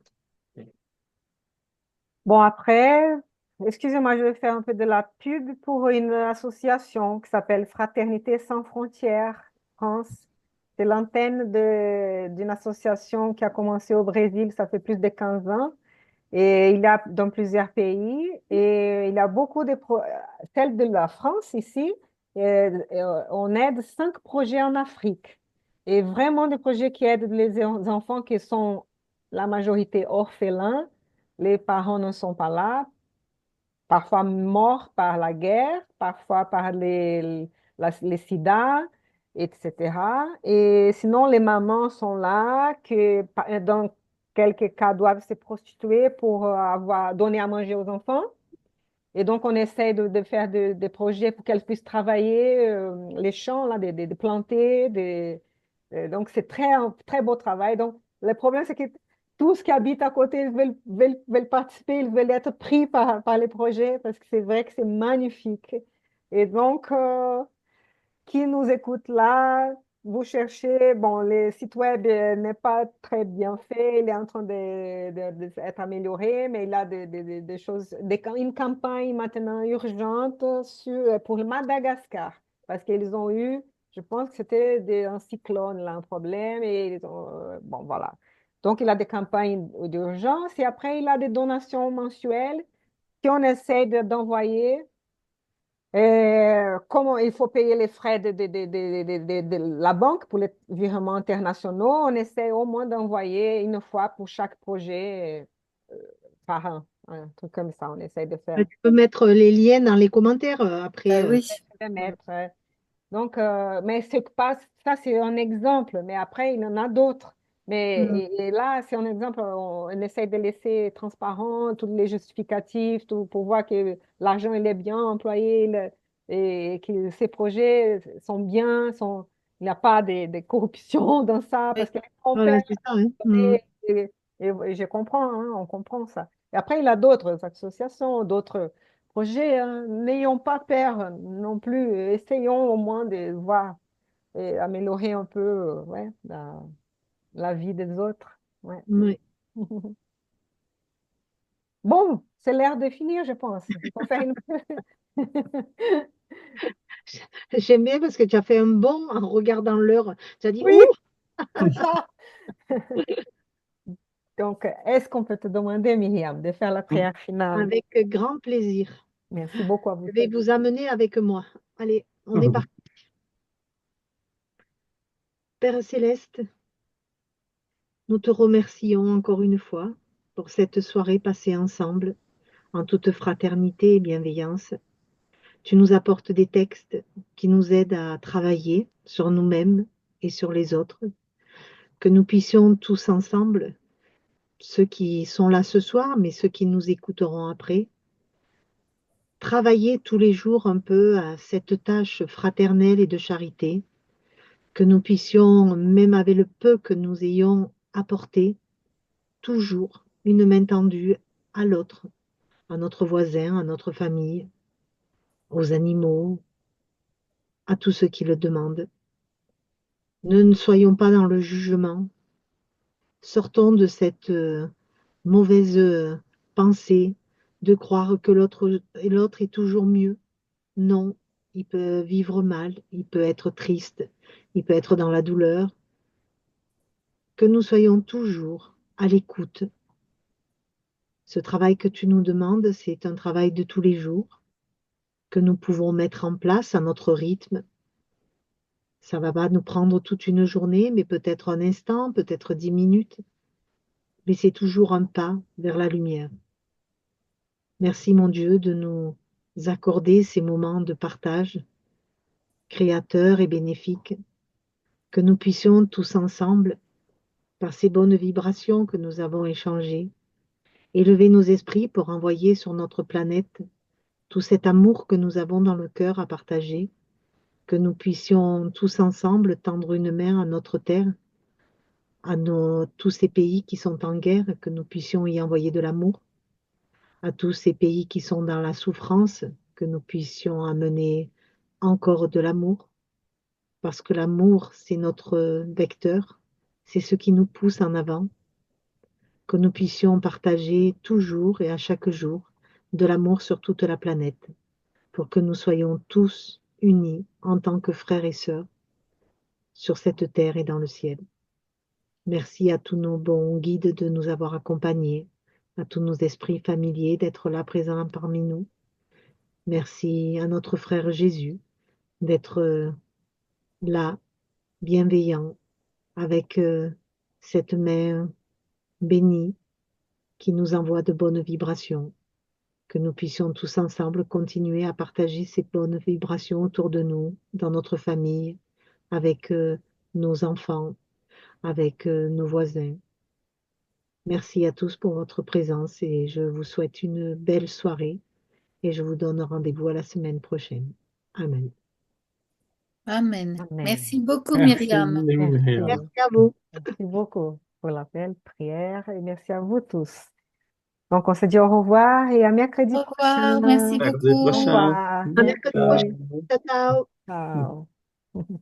Bon, après, excusez-moi, je vais faire un peu de la pub pour une association qui s'appelle Fraternité sans frontières France. C'est l'antenne d'une association qui a commencé au Brésil, ça fait plus de 15 ans. Et il y a dans plusieurs pays. Et il y a beaucoup celle de la France ici, on aide 5 projets en Afrique. Et vraiment des projets qui aident les enfants qui sont la majorité orphelins. Les parents ne sont pas là, parfois morts par la guerre, parfois par les sida, etc. Et sinon, les mamans sont là, que dans quelques cas doivent se prostituer pour avoir donné à manger aux enfants. Et donc, on essaie de faire des projets pour qu'elles puissent travailler les champs, là, de planter. Donc, c'est un très beau travail. Donc, le problème, c'est que tous qui habitent à côté, ils veulent participer, ils veulent être pris par les projets parce que c'est vrai que c'est magnifique. Et donc, qui nous écoute là, vous cherchez, bon, le site web n'est pas très bien fait, il est en train d'être amélioré, mais il a des choses, une campagne maintenant urgente pour le Madagascar, parce qu'ils ont eu, je pense que c'était un cyclone, là, un problème, et bon, voilà. Donc, il a des campagnes d'urgence et après, il a des donations mensuelles qu'on essaie d'envoyer comment il faut payer les frais de la banque pour les virements internationaux, on essaie au moins d'envoyer une fois pour chaque projet par an. Un truc comme ça, on essaie de faire. Tu peux mettre les liens dans les commentaires après. Oui. De mettre, donc, mais c'est pas, ça, c'est un exemple, mais après, il y en a d'autres. Mais Mm. et là, c'est un exemple, on essaie de laisser transparent tous les justificatifs tout, pour voir que l'argent, il est bien employé et que ces projets sont bien, il n'y a pas de corruption dans ça, Oui. parce que on Voilà, perd c'est ça, hein. Mm. et je comprends, hein, on comprend ça. Et après, il y a d'autres associations, d'autres projets, hein. N'ayons pas peur non plus. Essayons au moins de voir et améliorer un peu ouais, la vie des autres. Ouais. Ouais. Bon, c'est l'heure de finir, je pense. Il faut faire une... J'aime bien parce que tu as fait un bond en regardant l'heure. Tu as dit, Oui, ouh, c'est ça. Donc, est-ce qu'on peut te demander, Myriam, de faire la prière finale? Avec grand plaisir. Merci beaucoup à vous Je vais tous. vous amener avec moi. Allez, on est parti. Père céleste, nous te remercions encore une fois pour cette soirée passée ensemble, en toute fraternité et bienveillance. Tu nous apportes des textes qui nous aident à travailler sur nous-mêmes et sur les autres, que nous puissions tous ensemble, ceux qui sont là ce soir, mais ceux qui nous écouteront après, travailler tous les jours un peu à cette tâche fraternelle et de charité, que nous puissions, même avec le peu que nous ayons apporté, toujours une main tendue à l'autre, à notre voisin, à notre famille, aux animaux, à tous ceux qui le demandent. Ne soyons pas dans le jugement. Sortons de cette mauvaise pensée de croire que l'autre est toujours mieux. Non, il peut vivre mal, il peut être triste, il peut être dans la douleur. Que nous soyons toujours à l'écoute. Ce travail que tu nous demandes, c'est un travail de tous les jours que nous pouvons mettre en place à notre rythme. Ça va pas nous prendre toute une journée, mais peut-être un instant, peut-être 10 minutes, mais c'est toujours un pas vers la lumière. Merci mon Dieu de nous accorder ces moments de partage créateurs et bénéfiques, que nous puissions tous ensemble, par ces bonnes vibrations que nous avons échangées, élever nos esprits pour envoyer sur notre planète tout cet amour que nous avons dans le cœur à partager, que nous puissions tous ensemble tendre une main à notre terre, à tous ces pays qui sont en guerre, que nous puissions y envoyer de l'amour, à tous ces pays qui sont dans la souffrance, que nous puissions amener encore de l'amour, parce que l'amour, c'est notre vecteur, c'est ce qui nous pousse en avant, que nous puissions partager toujours et à chaque jour de l'amour sur toute la planète, pour que nous soyons tous unis en tant que frères et sœurs sur cette terre et dans le ciel. Merci à tous nos bons guides de nous avoir accompagnés, à tous nos esprits familiers d'être là présents parmi nous. Merci à notre frère Jésus d'être là, bienveillant, avec cette main bénie qui nous envoie de bonnes vibrations, que nous puissions tous ensemble continuer à partager ces bonnes vibrations autour de nous, dans notre famille, avec nos enfants, avec nos voisins. Merci à tous pour votre présence et je vous souhaite une belle soirée et je vous donne rendez-vous à la semaine prochaine. Amen. Amen. Amen. Merci beaucoup, Merci, Myriam. Myriam. Merci à vous. Merci beaucoup pour la belle prière et merci à vous tous. Donc, on se dit au revoir et à mercredi Au revoir. prochain. Merci Mardi Au beaucoup. prochain. revoir. À mercredi prochain. Merci. Ciao, ciao. Ciao.